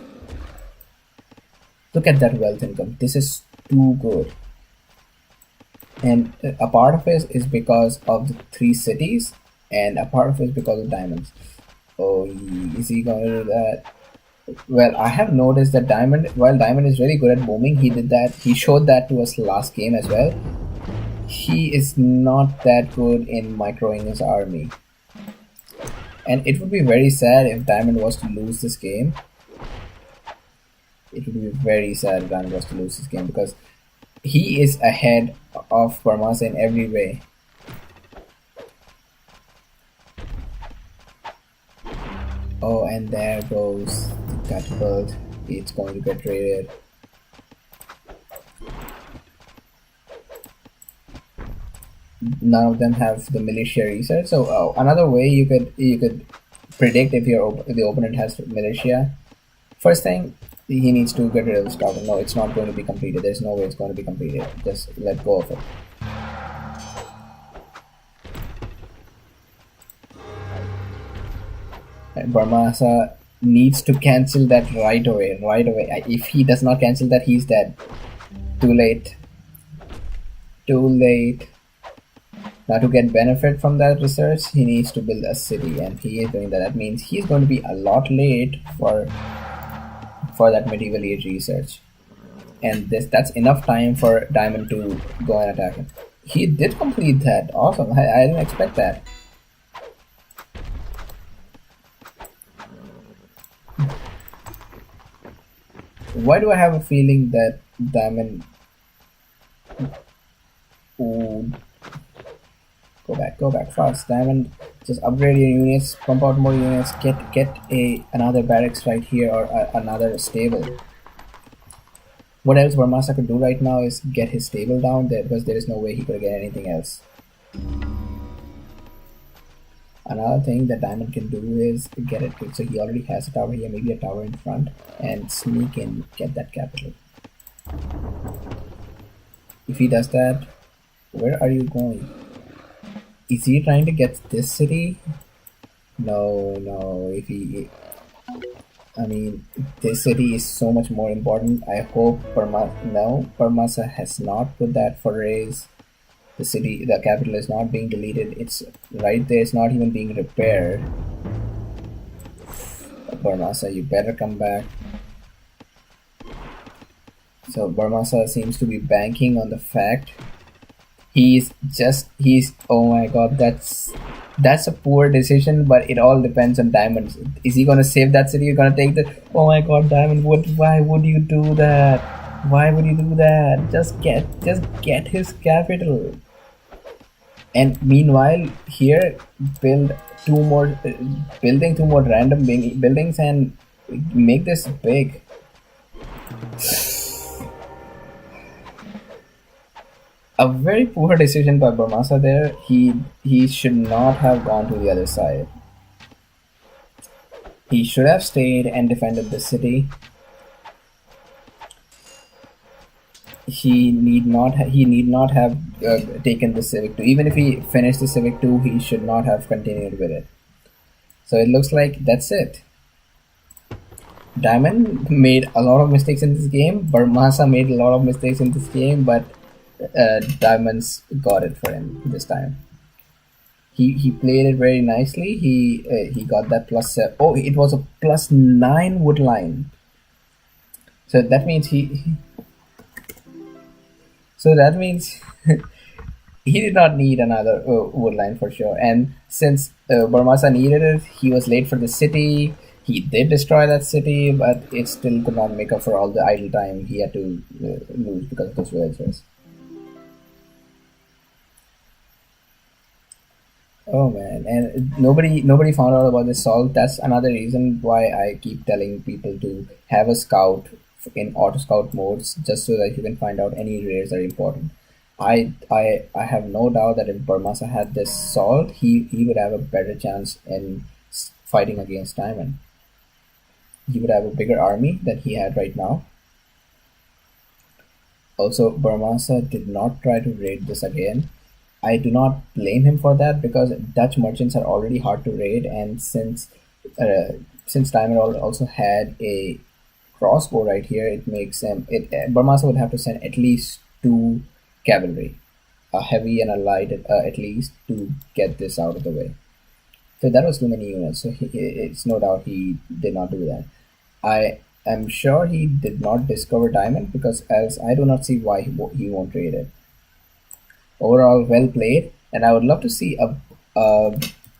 Look at that wealth income. This is too good. And a part of it is because of the 3 cities, and a part of it is because of diamonds. Oh, is he going to do that? Well, I have noticed that Diamond, while Diamond is very good at booming, he did that. He showed that to us last game as well. He is not that good in microing his army. And it would be very sad if Diamond was to lose this game. It would be very sad if Diamond was to lose this game because he is ahead of Barmasa in every way. Oh, and there goes the catapult. It's going to get raided. None of them have the militia research. So another way you could predict if if the opponent has militia. First thing, he needs to get rid of the scouter. No, it's not going to be completed. There's no way it's going to be completed. Just let go of it. Barmasa needs to cancel that right away. Right away. If he does not cancel that, he's dead. Too late. Too late. Now to get benefit from that research, he needs to build a city, and he is doing that. That means he's going to be a lot late for that medieval age research. And that's enough time for Diamond to go and attack him. He did complete that. Awesome. I didn't expect that. Why do I have a feeling that Diamond... Ooh. Go back fast. Diamond, just upgrade your units, pump out more units, get another barracks right here or another stable. What else Barmasa could do right now is get his stable down there because there is no way he could get anything else. Another thing that Diamond can do is get it. So he already has a tower here, maybe a tower in front, and sneak in, get that capital. If he does that, where are you going? Is he trying to get this city? No. I mean, this city is so much more important. I hope Barmasa has not put that for raise. The city, the capital is not being deleted. It's right there. It's not even being repaired. Barmasa, you better come back. So Barmasa seems to be banking on the fact he's oh my god, that's a poor decision, but it all depends on Diamond. Is he gonna save that city? You're gonna take the... Oh my god, Diamond, why would you do that? Why would you do that? Just get his capital. And meanwhile, here building two more random buildings and make this big. A very poor decision by Barmasa there. He should not have gone to the other side. He should have stayed and defended the city. He need not have taken the Civic 2. Even if he finished the Civic 2, he should not have continued with it. So it looks like that's it. Diamond made a lot of mistakes in this game. Barmasa made a lot of mistakes in this game, but Diamonds got it for him this time. He played it very nicely. He got that plus. Oh, it was a +9 wood line. So that means he did not need another wood line for sure. And since Barmasa needed it, he was late for the city. He did destroy that city, but it still could not make up for all the idle time he had to lose because of those villagers. Oh man, and nobody found out about this salt. That's another reason why I keep telling people to have a scout in auto scout modes, just so that you can find out any rares that are important. I have no doubt that if Burmasa had this solved, he would have a better chance in fighting against Diamond. He would have a bigger army than he had right now. Also, Burmasa did not try to raid this again. I do not blame him for that because Dutch merchants are already hard to raid, and since Diamond also had a crossbow right here, it makes him. Burmasa would have to send at least two cavalry, a heavy and a light at least, to get this out of the way. So that was too many units. So it's no doubt he did not do that. I am sure he did not discover diamond because else I do not see why he won't trade it. Overall, well played, and I would love to see a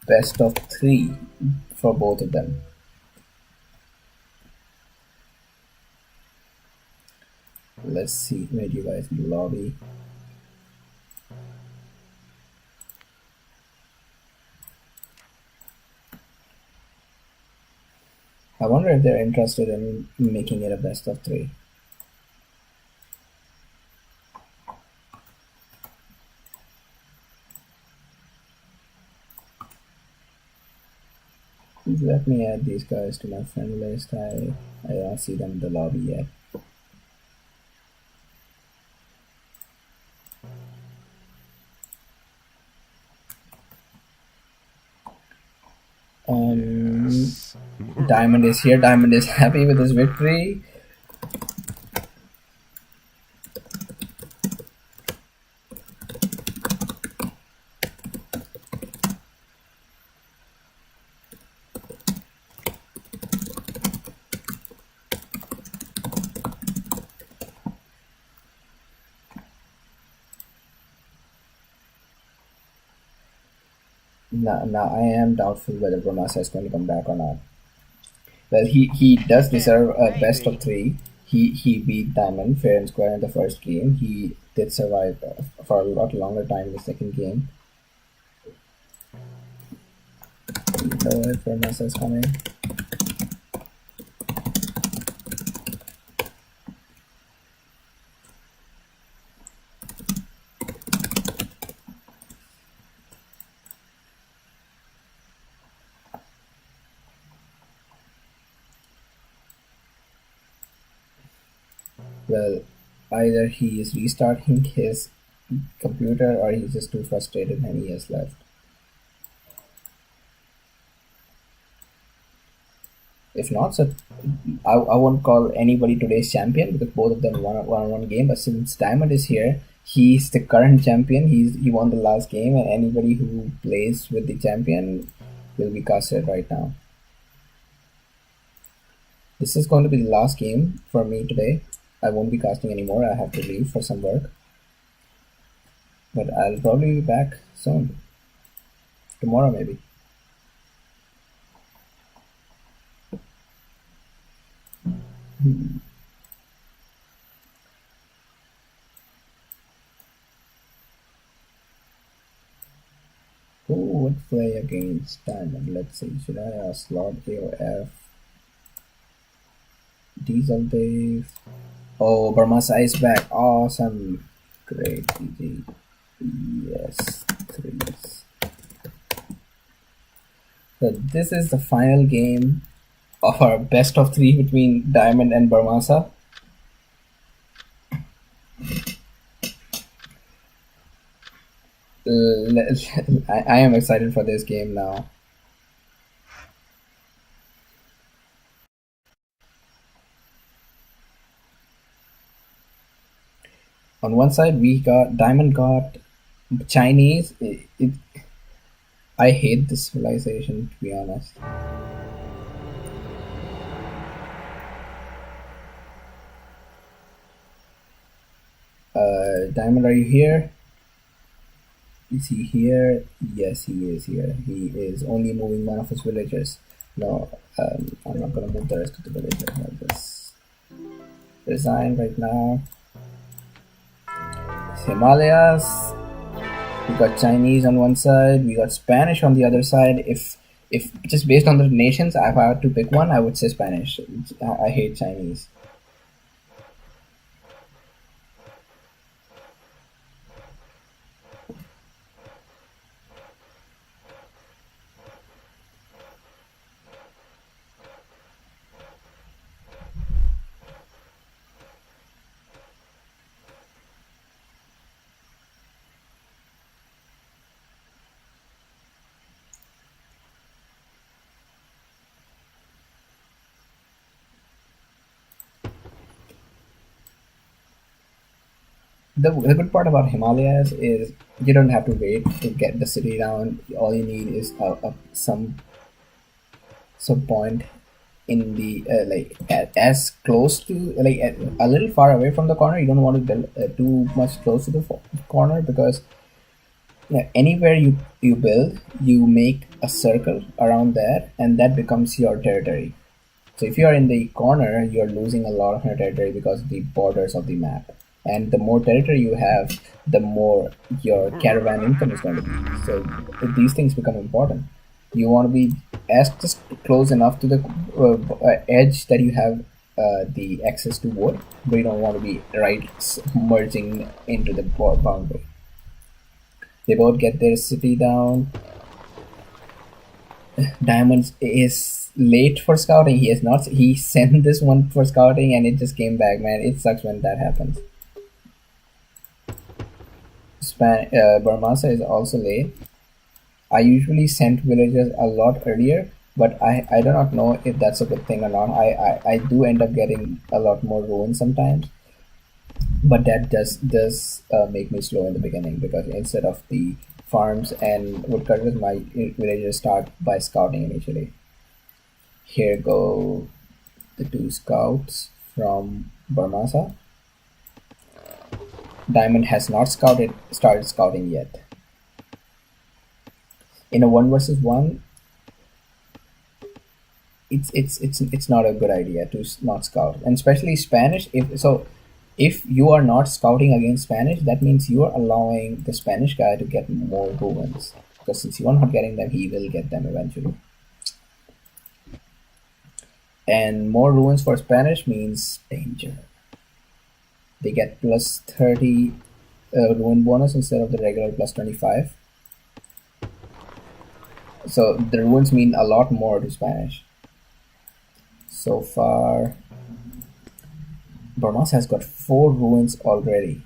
best of three for both of them. Let's see, where do you guys in the lobby? I wonder if they're interested in making it a best of three. Let me add these guys to my friend list. I don't see them in the lobby yet. Diamond is here. Diamond is happy with his victory. Now I am doubtful whether Brahmasa is going to come back or not. Well, he does deserve a best of three. He beat Diamond fair and square in the first game. He did survive for a lot longer time in the second game. So if Brahmasa is coming. Well, either he is restarting his computer or he's just too frustrated and he has left. If not, so I won't call anybody today's champion because both of them won one game. But since Diamond is here, he's the current champion. He won the last game, and anybody who plays with the champion will be casted right now. This is going to be the last game for me today. I won't be casting anymore. I have to leave for some work. But I'll probably be back soon. Tomorrow maybe. Who would play against Diamond? Let's see. Should I ask Lord A or F? Diesel Dave. Oh, Burmasa is back. Awesome. Great, GG. Yes, threes. So this is the final game of our best of three between Diamond and Burmasa. I am excited for this game now. On one side, we got Diamond got Chinese. I hate this civilization, to be honest. Diamond, are you here? Is he here? Yes, he is here. He is only moving one of his villagers. No, I'm not gonna move the rest of the villagers. I'll just resign right now. Himalayas. We got Chinese on one side. We got Spanish on the other side. If just based on the nations, if I had to pick one, I would say Spanish. I hate Chinese. The good part about Himalayas is you don't have to wait to get the city down. All you need is some point in the as close to a little far away from the corner. You don't want to build too much close to the corner, because anywhere you build, you make a circle around there, and that becomes your territory. So if you are in the corner, you're losing a lot of your territory because of the borders of the map. And the more territory you have, the more your caravan income is going to be. So these things become important. You want to be as just close enough to the edge that you have the access to wood, but you don't want to be right merging into the boundary. They both get their city down. Diamond is late for scouting. He has not. He sent this one for scouting, and it just came back. Man, it sucks when that happens. Burmasa is also late. I usually send villagers a lot earlier, but I do not know if that's a good thing or not. I do end up getting a lot more ruins sometimes, but that does make me slow in the beginning, because instead of the farms and woodcutters, my villagers start by scouting initially. Here go the two scouts from Burmasa. Diamond has not started scouting yet. In a one versus one, it's not a good idea to not scout, and especially Spanish. If you are not scouting against Spanish, that means you are allowing the Spanish guy to get more ruins, because since you are not getting them, he will get them eventually. And more ruins for Spanish means danger. They get plus 30 ruin bonus instead of the regular plus 25. So the ruins mean a lot more to Spanish. So far, Burmas has got 4 ruins already.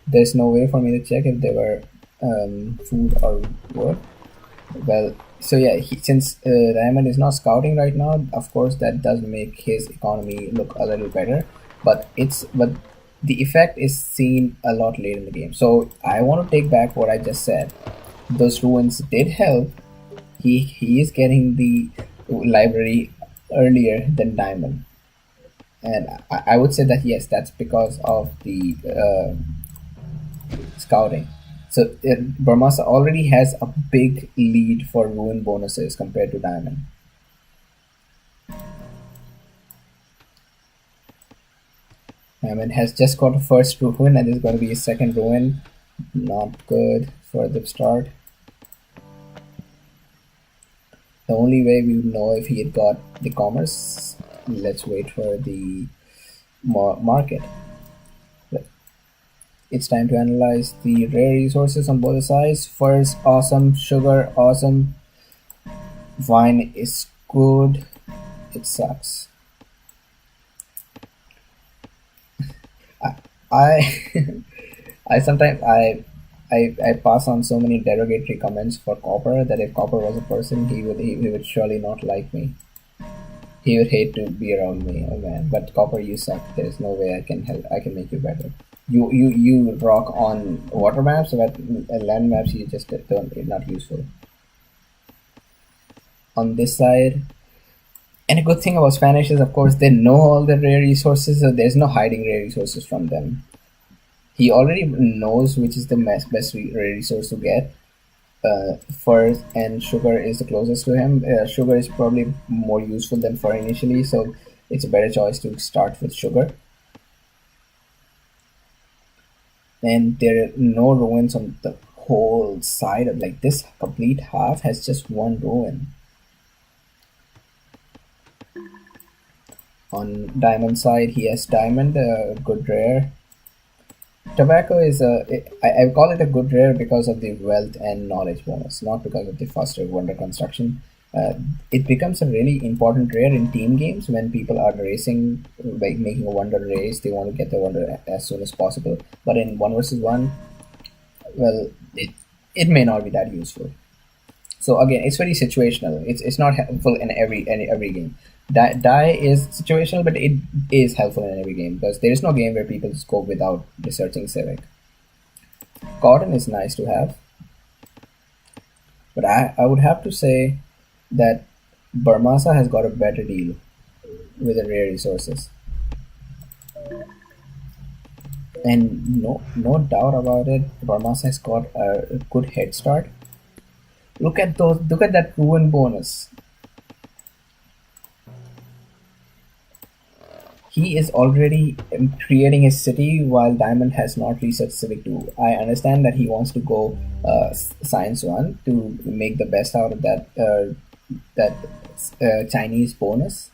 There's no way for me to check if they were food or wood. Well, so yeah, since Diamond is not scouting right now, of course that does make his economy look a little better. But the effect is seen a lot later in the game. So I want to take back what I just said. Those ruins did help. He is getting the library earlier than Diamond, and I would say that yes, that's because of the scouting. So Burmasa already has a big lead for ruin bonuses compared to Diamond. Diamond has just got a first ruin, and there's going to be a second ruin. Not good for the start. The only way we would know if he had got the commerce, let's wait for the market. It's time to analyze the rare resources on both sides. Furs, awesome. Sugar, awesome. Wine is good. It sucks. I I sometimes I pass on so many derogatory comments for Copper that if Copper was a person, he would surely not like me. He would hate to be around me. Oh man! But Copper, you suck. There is no way I can help. I can make you better. You rock on water maps, but land maps you just don't. It's not useful. On this side, and a good thing about Spanish is, of course, they know all the rare resources, so there's no hiding rare resources from them. He already knows which is the best rare resource to get. Fur and sugar is the closest to him. Sugar is probably more useful than fur initially, so it's a better choice to start with sugar. And there are no ruins on the whole side of this complete half has just one ruin. On diamond side, he has diamond, good rare. Tobacco is I call it a good rare because of the wealth and knowledge bonus, not because of the faster wonder construction. It becomes a really important rare in team games when people are racing, like making a wonder race. They want to get the wonder as soon as possible. But in one versus one, well, it may not be that useful. So again, it's very situational. It's not helpful in every game. Die is situational, but it is helpful in every game because there is no game where people just go without researching civic. Cotton is nice to have, but I would have to say that Burmasa has got a better deal with the rare resources. And no doubt about it, Burmasa has got a good head start. Look at that ruin bonus. He is already creating his city while Diamond has not researched Civic 2. I understand that he wants to go Science 1 to make the best out of that Chinese bonus.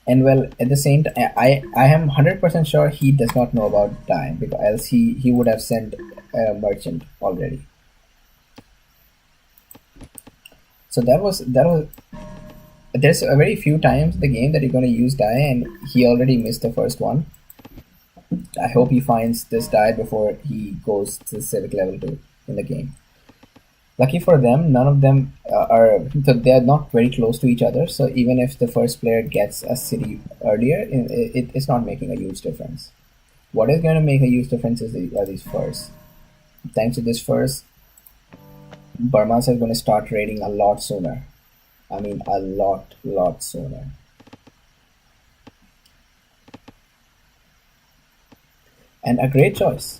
And well, at the same time, I am 100% sure he does not know about Dime, because else he would have sent a merchant already. So that was there's a very few times in the game that you're going to use die, and he already missed the first one. I hope he finds this die before he goes to civic level 2 in the game. Lucky for them, none of them they're not very close to each other, so even if the first player gets a city earlier, it's not making a huge difference. What is going to make a huge difference are these furs. Thanks to this furs, Burmasa is going to start raiding a lot sooner. I mean, a lot sooner. And a great choice.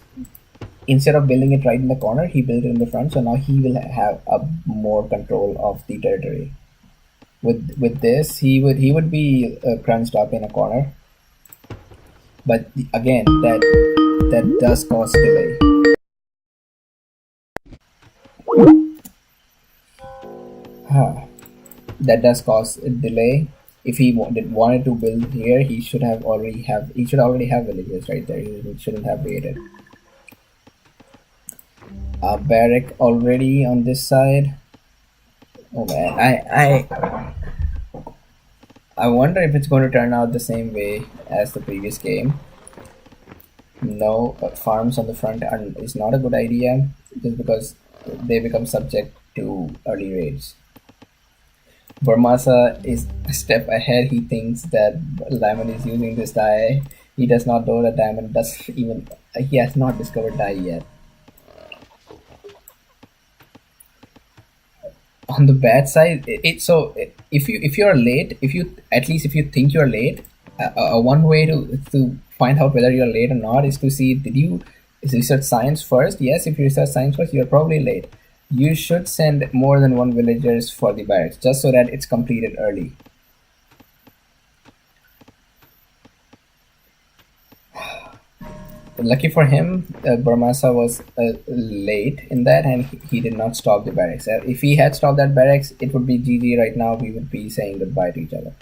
Instead of building it right in the corner, he built it in the front, so now he will have a more control of the territory. With this, he would be crunched up in a corner. But again, that does cause delay. That does cause a delay. If he wanted to build here, he should already have villages right there. He shouldn't have waited. A barrack already on this side. Oh man, I wonder if it's going to turn out the same way as the previous game. No, farms on the front is not a good idea, just because they become subject to early raids. Burmasa is a step ahead. He thinks that Diamond is using this die. He does not know that Diamond he has not discovered die yet. On the bad side, if you're late, if you think you're late, one way to find out whether you're late or not is to see, did you research science first? Yes, if you research science first, you're probably late. You should send more than one villagers for the barracks, just so that it's completed early. Lucky for him, Burmasa was late in that, and he did not stop the barracks. If he had stopped that barracks, it would be GG right now. We would be saying goodbye to each other.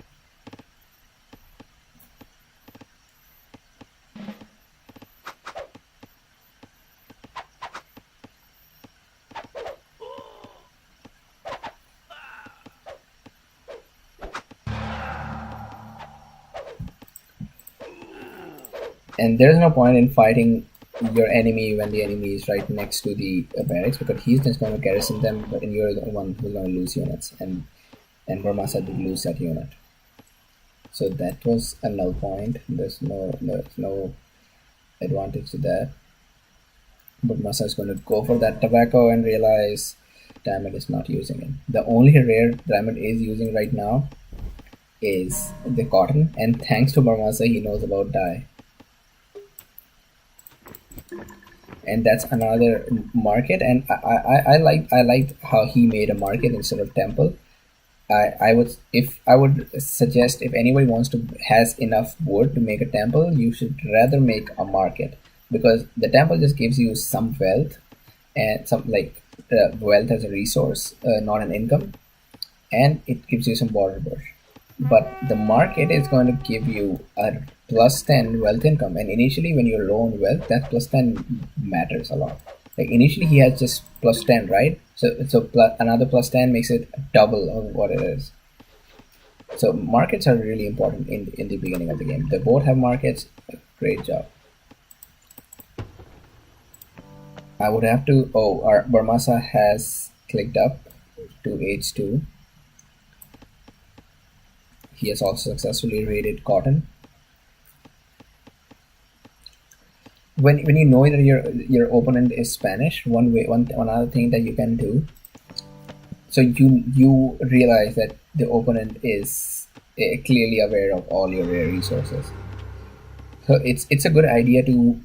And there's no point in fighting your enemy when the enemy is right next to the barracks, because he's just going to garrison them, and you're the one who's going to lose units. And Burmasa did lose that unit. So that was a null point. There's no advantage to that. Burmasa is going to go for that tobacco and realize Diamond is not using it. The only rare Diamond is using right now is the cotton, and thanks to Burmasa, he knows about dye. And that's another market, and I liked how he made a market instead of temple. I would suggest, if anybody has enough wood to make a temple, you should rather make a market, because the temple just gives you some wealth, and some wealth as a resource, not an income, and it gives you some border bush. But the market is going to give you a plus 10 wealth income, and initially when you're low on wealth, that plus 10 matters a lot. Like initially he has just plus 10, right? So another plus 10 makes it double of what it is. So markets are really important in the beginning of the game. They both have markets. Great job. I would have to. Oh, our Barmasa has clicked up to H2. He has also successfully raided Cotton. When you know that your opponent is Spanish, one other thing that you can do. So you realize that the opponent is clearly aware of all your rare resources. So it's a good idea to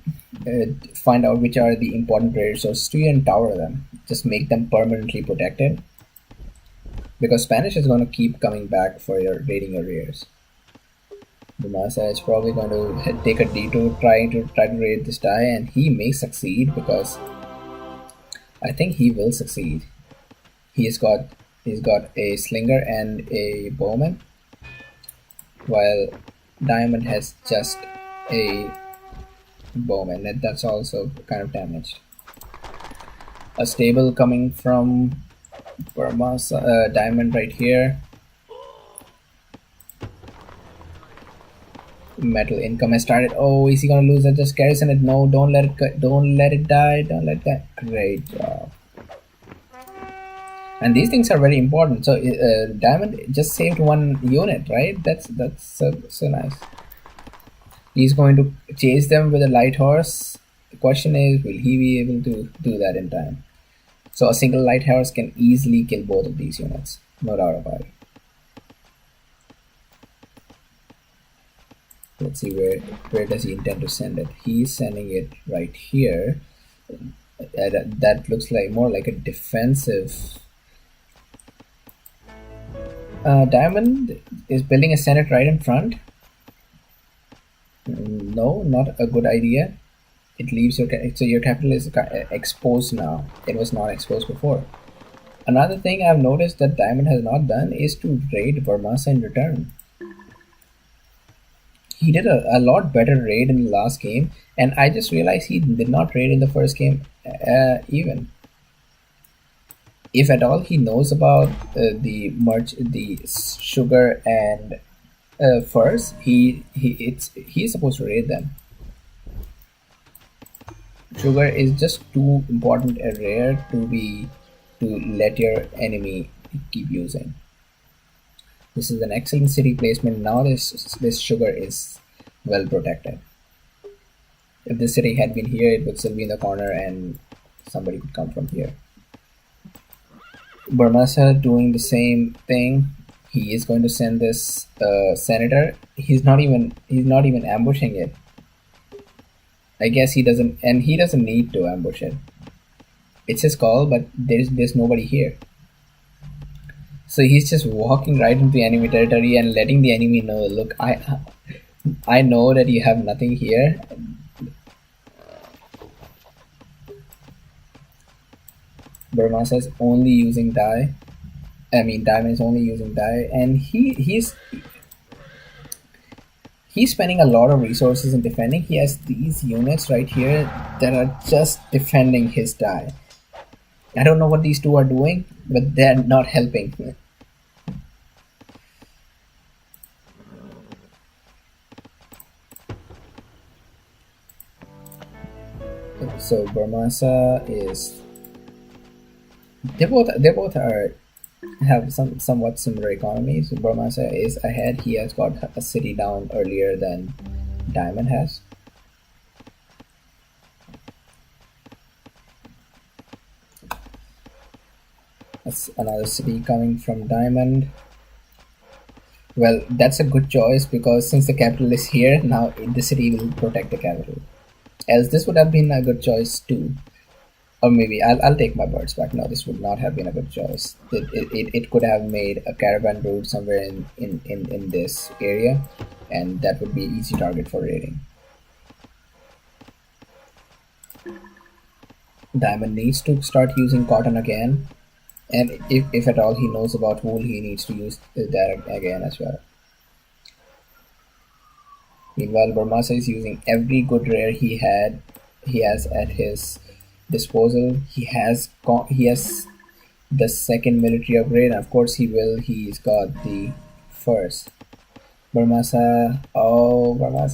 find out which are the important rare resources to you and tower them. Just make them permanently protected, because Spanish is going to keep coming back for your raiding your rares. The Masa is probably going to take a detour trying to raid this guy, and he may succeed because I think he will succeed. He's got a slinger and a bowman, while Diamond has just a bowman. That's also kind of damaged. A stable coming from Burma's Diamond right here. Metal income has started. Oh, is he gonna lose it? Just garrison it. No, don't let it. Don't let it die. Don't let that. Great job. And these things are very important. So Diamond just saved one unit, right? That's so nice. He's going to chase them with a light horse. The question is, will he be able to do that in time? So a single light horse can easily kill both of these units, no doubt about it. Let's see where does he intend to send it. He's sending it right here. That looks like more like a defensive. Diamond is building a Senate right in front. No, not a good idea. It leaves your capital is exposed now. It was not exposed before. Another thing I've noticed that Diamond has not done is to raid Burmasa in return. He did a lot better raid in the last game, and I just realized he did not raid in the first game even. If at all he knows about the sugar and furs, he's supposed to raid them. Sugar is just too important a rare to let your enemy keep using. This is an excellent city placement. Now this sugar is well protected. If this city had been here, it would still be in the corner and somebody could come from here. Burmasa doing the same thing. He is going to send this senator. He's not even ambushing it. I guess he doesn't need to ambush it. It's his call, but there's nobody here. So he's just walking right into the enemy territory and letting the enemy know, look, I know that you have nothing here. Burmasa is only using die. Diamond is only using die, and he's spending a lot of resources in defending. He has these units right here that are just defending his die. I don't know what these two are doing, but they're not helping. So Burmasa is they both have somewhat similar economies. Burmasa is ahead. He has got a city down earlier than Diamond has. That's another city coming from Diamond. Well, that's a good choice because since the capital is here, now the city will protect the capital. Else this would have been a good choice too. Or maybe I'll take my birds back. No, this would not have been a good choice. It could have made a caravan route somewhere in this area, and that would be an easy target for raiding. Diamond needs to start using cotton again, and if at all he knows about wool, he needs to use that again as well. Meanwhile, Burmasa is using every good rare he has at his disposal. He has the second military upgrade, and of course he's got the first. Burmasa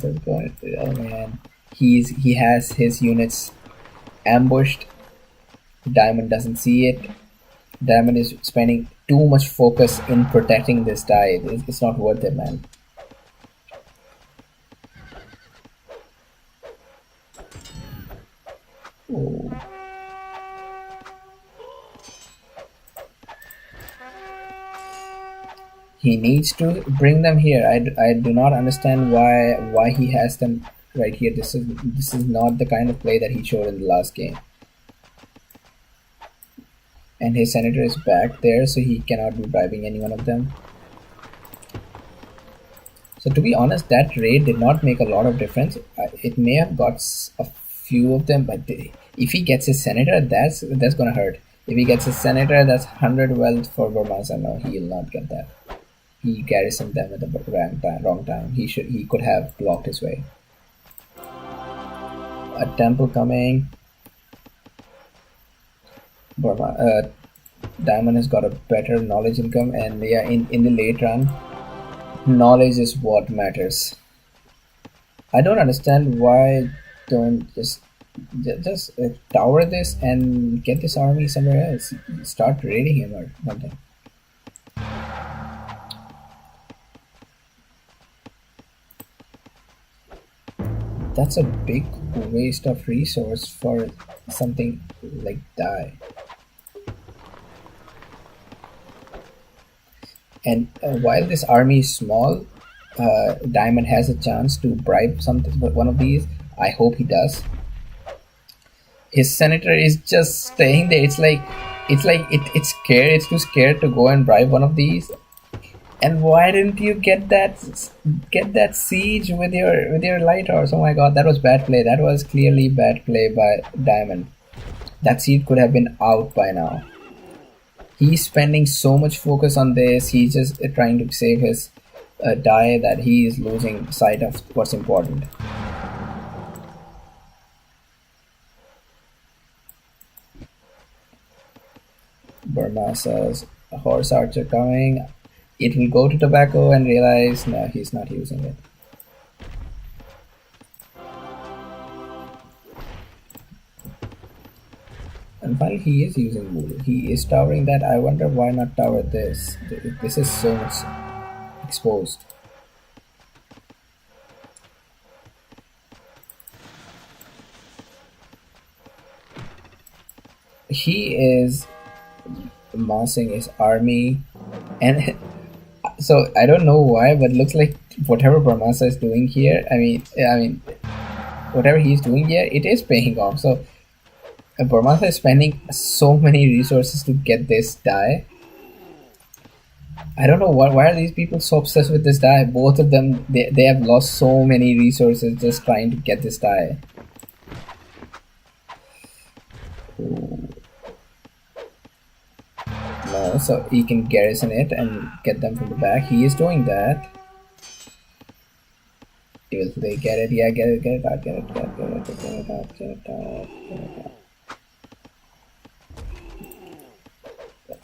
is going. Oh man, he has his units ambushed Diamond doesn't see it. Diamond is spending too much focus in protecting this die. It's not worth it, man. Oh. He needs to bring them here. I do not understand why he has them right here. This is not the kind of play that he showed in the last game. And his senator is back there, so he cannot be bribing any one of them. So to be honest, that raid did not make a lot of difference. It may have got a few of them, but if he gets his senator, that's gonna hurt. If he gets his senator, that's 100 wealth for Burmasa. No, he'll not get that. He garrisoned them at the wrong time. He could have blocked his way. A temple coming. Burma, Diamond has got a better knowledge income, and yeah, in the late run, knowledge is what matters. I don't understand why don't just tower this and get this army somewhere else. Start raiding him or something. That's a big waste of resource for something like die. And while this army is small, Diamond has a chance to bribe one of these. I hope he does. His senator is just staying there. It's scared. It's too scared to go and bribe one of these. And why didn't you get that siege with your light horse? Oh my god, that was bad play. That was clearly bad play by Diamond. That siege could have been out by now. He's spending so much focus on this. He's just trying to save his die that he is losing sight of what's important. Burmasa's horse archer coming. It will go to tobacco and realize no, he's not using it. And finally, he is using wool. He is towering that. I wonder why not tower this. This is so much exposed. He is massing his army, and so I don't know why, but it looks like whatever Burmasa is doing here, I mean, whatever he's doing here, it is paying off. So Burmasa is spending so many resources to get this die. I don't know why are these people so obsessed with this die. Both of them, they have lost so many resources just trying to get this die. Ooh. No, so he can garrison it and get them from the back. He is doing that. Will they get it? Yeah, get it out.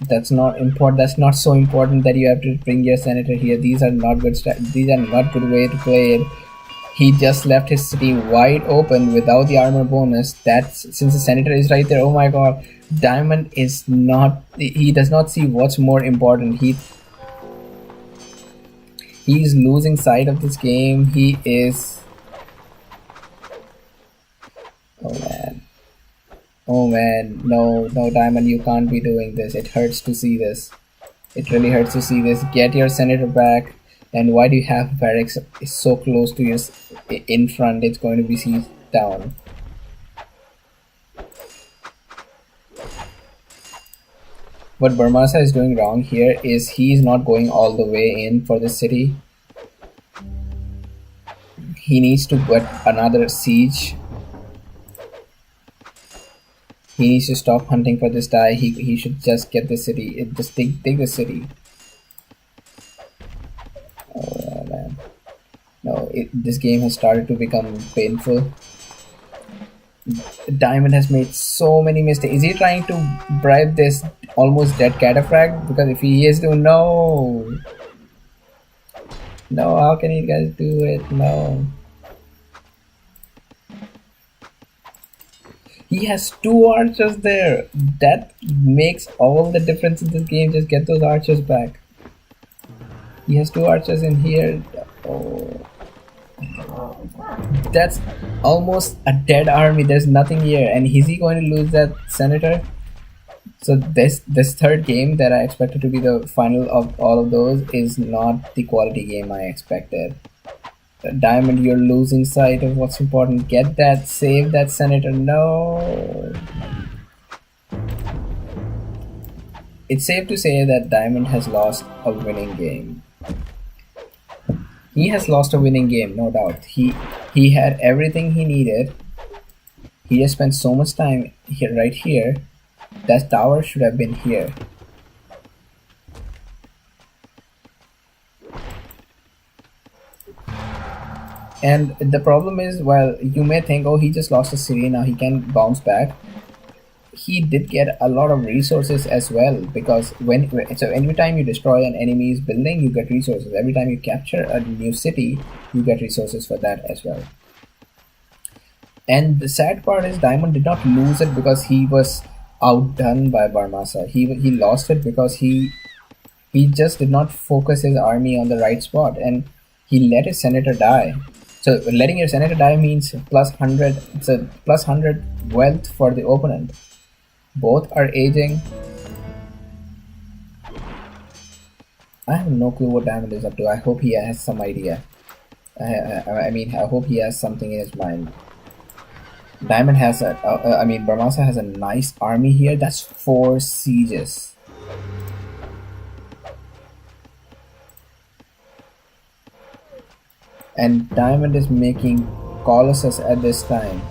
That's not important. That's not so important that you have to bring your senator here. These are not good. These are not good way to play it. He just left his city wide open without the armor bonus. That's since the senator is right there. Oh my god, Diamond is not. He does not see what's more important. He's losing sight of this game. He is. Oh man, no, Diamond, you can't be doing this. It hurts to see this. It really hurts to see this. Get your senator back. And why do you have barracks so close to your in front? It's going to be sieged down. What Burmasa is doing wrong here is he's not going all the way in for the city. He needs to get another siege. He needs to stop hunting for this die. He should just get the city. Just take the city. Oh man. No, this game has started to become painful. Diamond has made so many mistakes. Is he trying to bribe this almost dead cataphract? Because if he is doing no, how can you guys do it? No. He has two archers there. That makes all the difference in this game. Just get those archers back. He has two archers in here. Oh, that's almost a dead army. There's nothing here. And is he going to lose that senator? So this third game that I expected to be the final of all of those is not the quality game I expected. Diamond, you're losing sight of what's important. Get that, save that senator. No. It's safe to say that Diamond has lost a winning game. He has lost a winning game, no doubt. He had everything he needed. He has spent so much time here, right here. That tower should have been here. And the problem is, while you may think, oh, he just lost a city, now he can bounce back. He did get a lot of resources as well, because so every time you destroy an enemy's building, you get resources. Every time you capture a new city, you get resources for that as well. And the sad part is, Diamond did not lose it because he was outdone by Barmasa. He lost it because he just did not focus his army on the right spot, and he let his senator die. So letting your senator die means plus 100. It's a plus 100 wealth for the opponent. Both are aging. I have no clue what Diamond is up to. I hope he has some idea. I mean, I hope he has something in his mind. Diamond has Barmasa has a nice army here. That's 4 sieges. And Diamond is making Colossus at this time.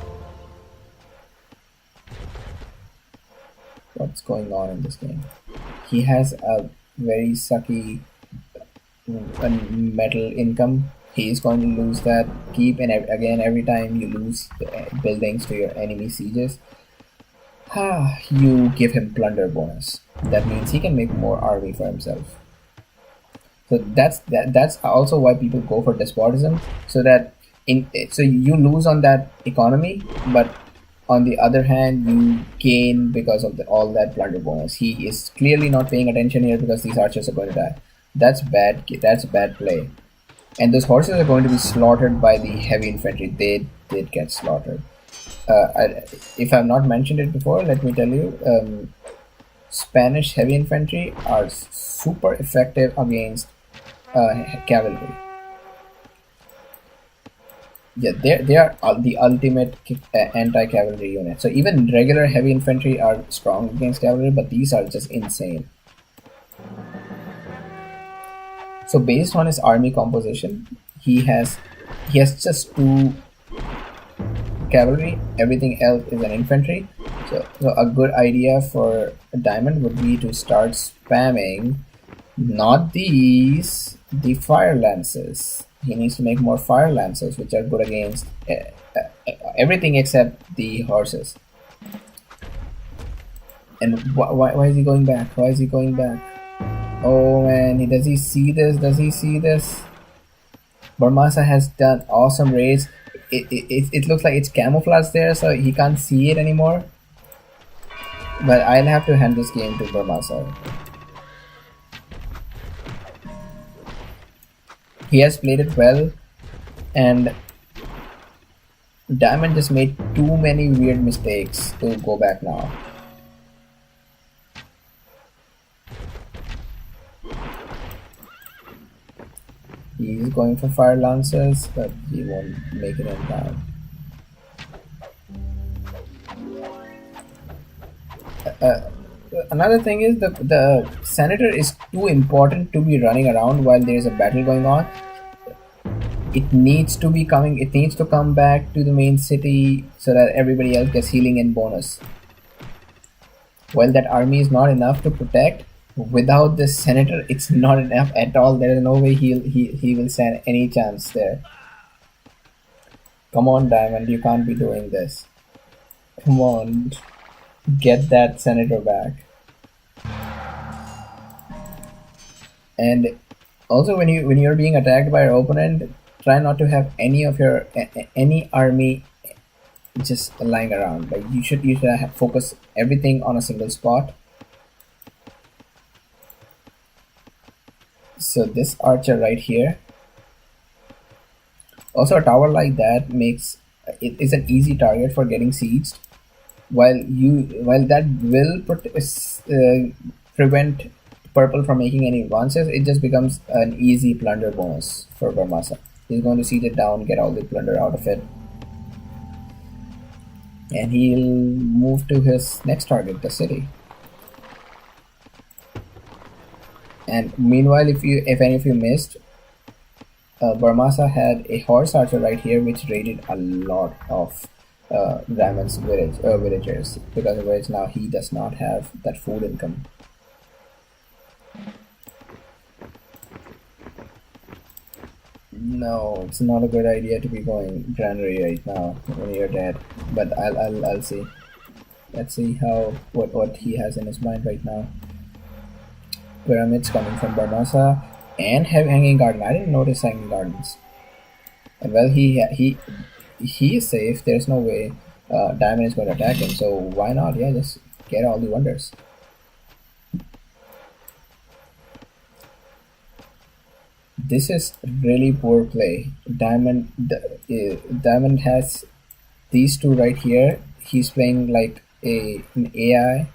What's going on in this game? He has a very sucky metal income. He is going to lose that. Keep, and again, every time you lose buildings to your enemy sieges, you give him plunder bonus. That means he can make more army for himself. So that's also why people go for despotism, so that so you lose on that economy, but on the other hand you gain because of all that plunder bonus. He is clearly not paying attention here because these archers are going to die. That's bad. That's bad play. And those horses are going to be slaughtered by the heavy infantry. They did get slaughtered. If I've not mentioned it before, let me tell you, Spanish heavy infantry are super effective against cavalry. Yeah, they are the ultimate anti-cavalry unit. So even regular heavy infantry are strong against cavalry, but these are just insane. So based on his army composition, he has just 2 cavalry. Everything else is an infantry. So a good idea for a Diamond would be to start spamming not these, the fire lances. He needs to make more fire lances, which are good against everything except the horses. And why is he going back? Why is he going back? Oh man, does he see this? Does he see this? Barmasa has done awesome raids. It looks like it's camouflaged there, so he can't see it anymore. But I'll have to hand this game to Barmasa. He has played it well, and Diamond just made too many weird mistakes to go back now. He's going for fire lancers, but he won't make it in time. Another thing is the senator is too important to be running around while there is a battle going on. It needs to come back to the main city so that everybody else gets healing and bonus. While that army is not enough to protect, without this senator it's not enough at all. There is no way he will stand any chance there. Come on, Diamond, you can't be doing this. Come on, get that senator back. And also, when you're being attacked by your opponent, try not to have any army just lying around. Like you should focus everything on a single spot. So this archer right here, also a tower like that makes it is an easy target for getting sieged. While that will prevent purple from making any advances, it just becomes an easy plunder bonus for Barmasa. He's going to siege it down, get all the plunder out of it, and he'll move to his next target, the city. And meanwhile, if any of you missed, Barmasa had a horse archer right here which raided a lot of Ramon's villagers, because of which now he does not have that food income. No, it's not a good idea to be going granary right now when you're dead. But I'll see. Let's see what he has in his mind right now. Pyramids coming from Barmasa and have hanging garden. I didn't notice hanging gardens. And well, he is safe. There's no way Diamond is going to attack him. So why not? Yeah, just get all the wonders. This is really poor play. Diamond has these two right here. He's playing like an AI,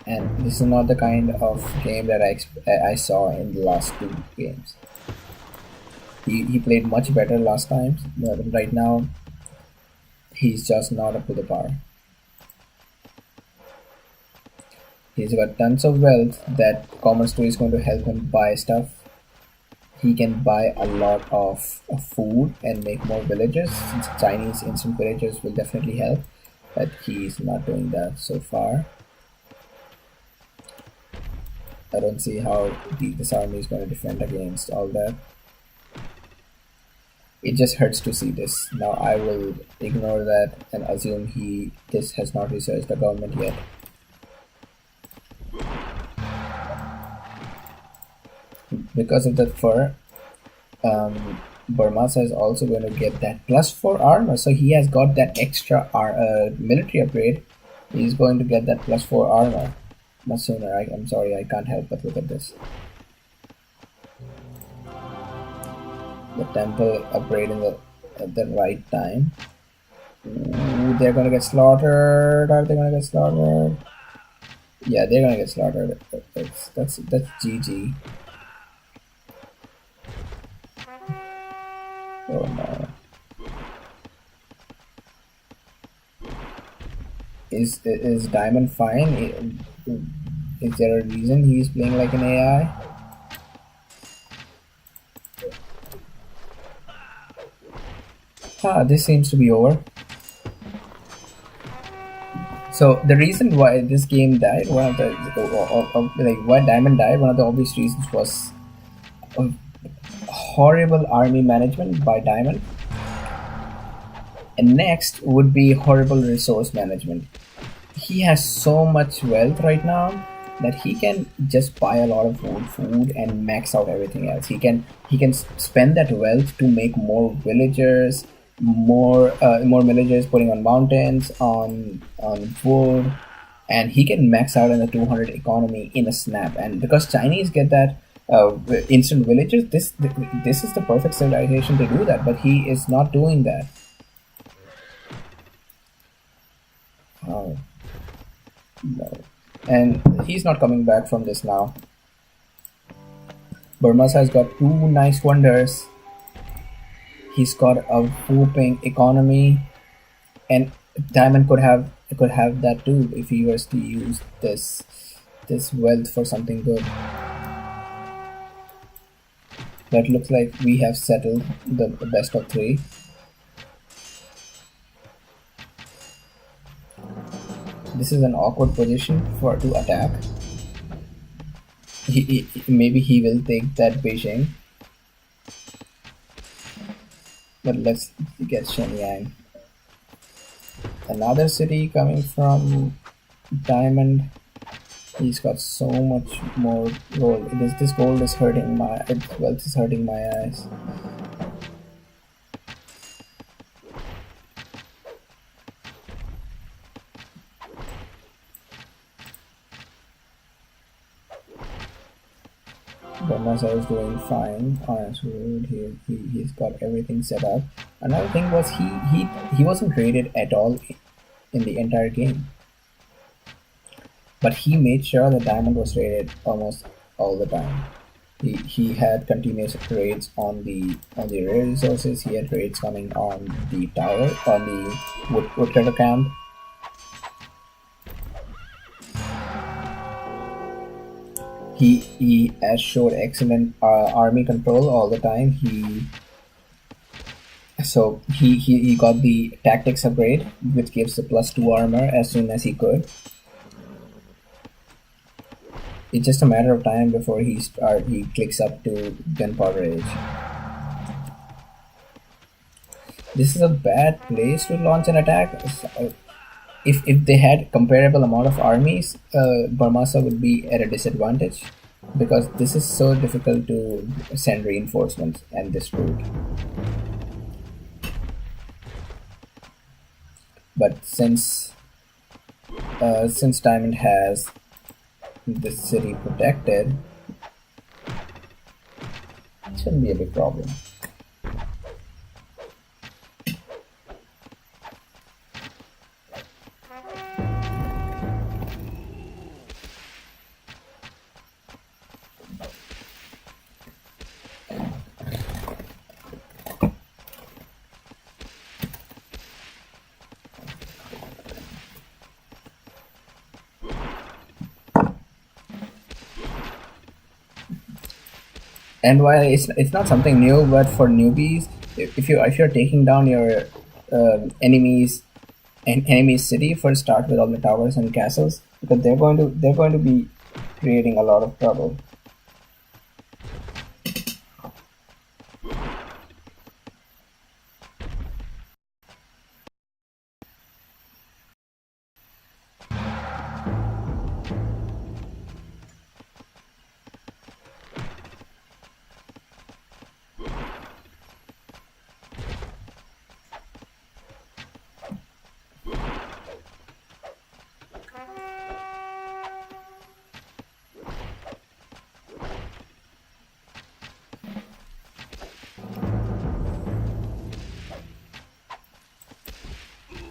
and this is not the kind of game that I saw in the last two games. He played much better last time, but right now he's just not up to the par. He's got tons of wealth that Commerce 2 is going to help him buy stuff. He can buy a lot of food and make more villages, since Chinese instant villages will definitely help, but he's not doing that so far. I don't see how this army is going to defend against all that. It just hurts to see this. Now I will ignore that and assume this has not researched the government yet. Because of that fur, Barmasa is also going to get that +4 armor. So he has got that extra military upgrade. He's going to get that +4 armor much sooner. I'm sorry, I can't help but look at this. The temple upgrade at the right time. Ooh, they're gonna get slaughtered. Are they gonna get slaughtered? Yeah, they're gonna get slaughtered. That's GG. Oh no. Is Diamond fine? Is there a reason he's playing like an AI? This seems to be over. So the reason why this game died, one of the why Diamond died, one of the obvious reasons was horrible army management by Diamond, and next would be horrible resource management. He has so much wealth right now that he can just buy a lot of food and max out everything else. He can spend that wealth to make more villagers, more villagers putting on mountains, on wood, and he can max out in the 200 economy in a snap. And because Chinese get that instant villagers, this is the perfect civilization to do that, but he is not doing that. Oh no. And he's not coming back from this now. Burmas has got 2 nice wonders. He's got a whooping economy, and Diamond could have that too if he was to use this wealth for something good. That looks like we have settled the best of 3. This is an awkward position to attack. Maybe he will take that Beijing. But let's get Shenyang. Another city coming from Diamond. He's got so much more gold. This gold is hurting wealth is hurting my eyes. Barmasa is doing fine. Honestly, he's got everything set up. Another thing was he wasn't rated at all in the entire game, but he made sure that Diamond was rated almost all the time. He had continuous raids on the rare resources. He had raids coming on the tower, on the woodcutter camp. He has showed excellent army control all the time. He got the tactics upgrade, which gives the +2 armor as soon as he could. It's just a matter of time before he clicks up to gunpowder age. This is a bad place to launch an attack. If they had comparable amount of armies, Barmasa would be at a disadvantage because this is so difficult to send reinforcements and this route. But since Diamond has the city protected, it shouldn't be a big problem. And while it's not something new, but for newbies, if you're taking down your enemies city, first start with all the towers and castles because they're going to be creating a lot of trouble.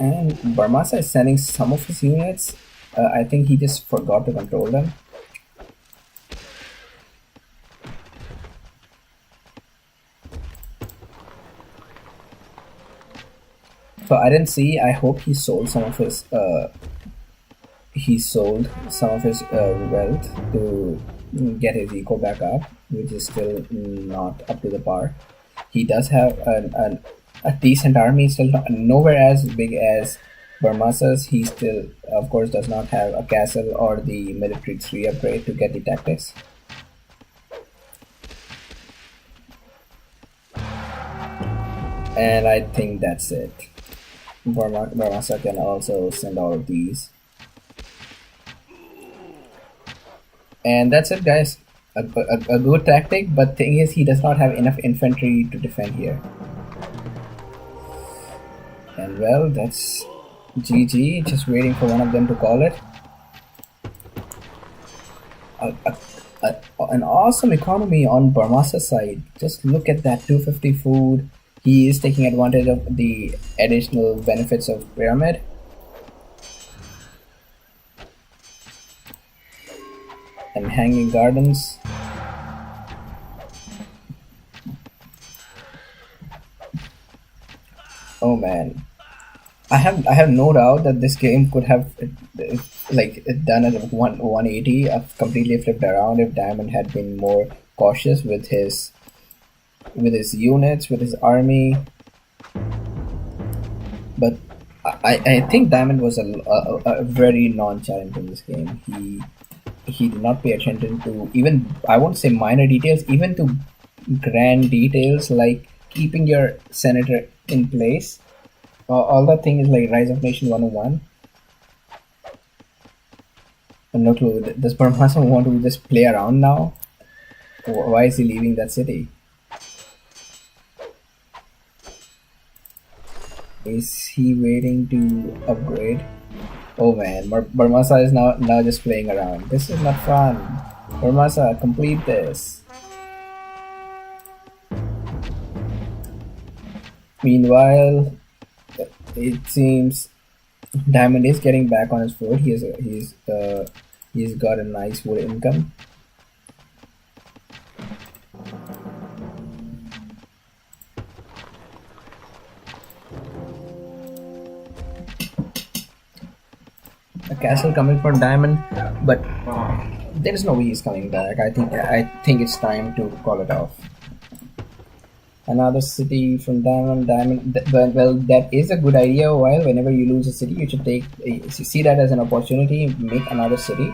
And Barmasa is sending some of his units. I think he just forgot to control them. So I didn't see. I hope he sold some of his. Wealth to get his eco back up, which is still not up to the par. He does have a decent army, still nowhere as big as Barmasa's. He still, of course, does not have a castle or the military 3 upgrade to get the tactics. And I think that's it. Barmasa can also send all of these. And that's it, guys. A good tactic, but thing is, he does not have enough infantry to defend here. And well, that's GG. Just waiting for one of them to call it. An awesome economy on Barmasa's side. Just look at that 250 food. He is taking advantage of the additional benefits of Pyramid. And hanging gardens. Oh man, I have no doubt that this game could have done it at 180, completely flipped around if Diamond had been more cautious with his units, with his army. But I think Diamond was a very nonchalant in this game. He did not pay attention to even, I won't say minor details, even to grand details like keeping your senator in place. All that thing is like Rise of Nation 101. No clue. Does Barmasa want to just play around now? Why is he leaving that city? Is he waiting to upgrade? Oh man, Barmasa is now just playing around. This is not fun. Barmasa, complete this. Meanwhile, it seems Diamond is getting back on his foot. He's got a nice wood income. A castle coming for Diamond, but there is no way he's coming back. I think it's time to call it off. Another city from Diamond. Well, that is a good idea. While whenever you lose a city, you should see that as an opportunity. Make another city.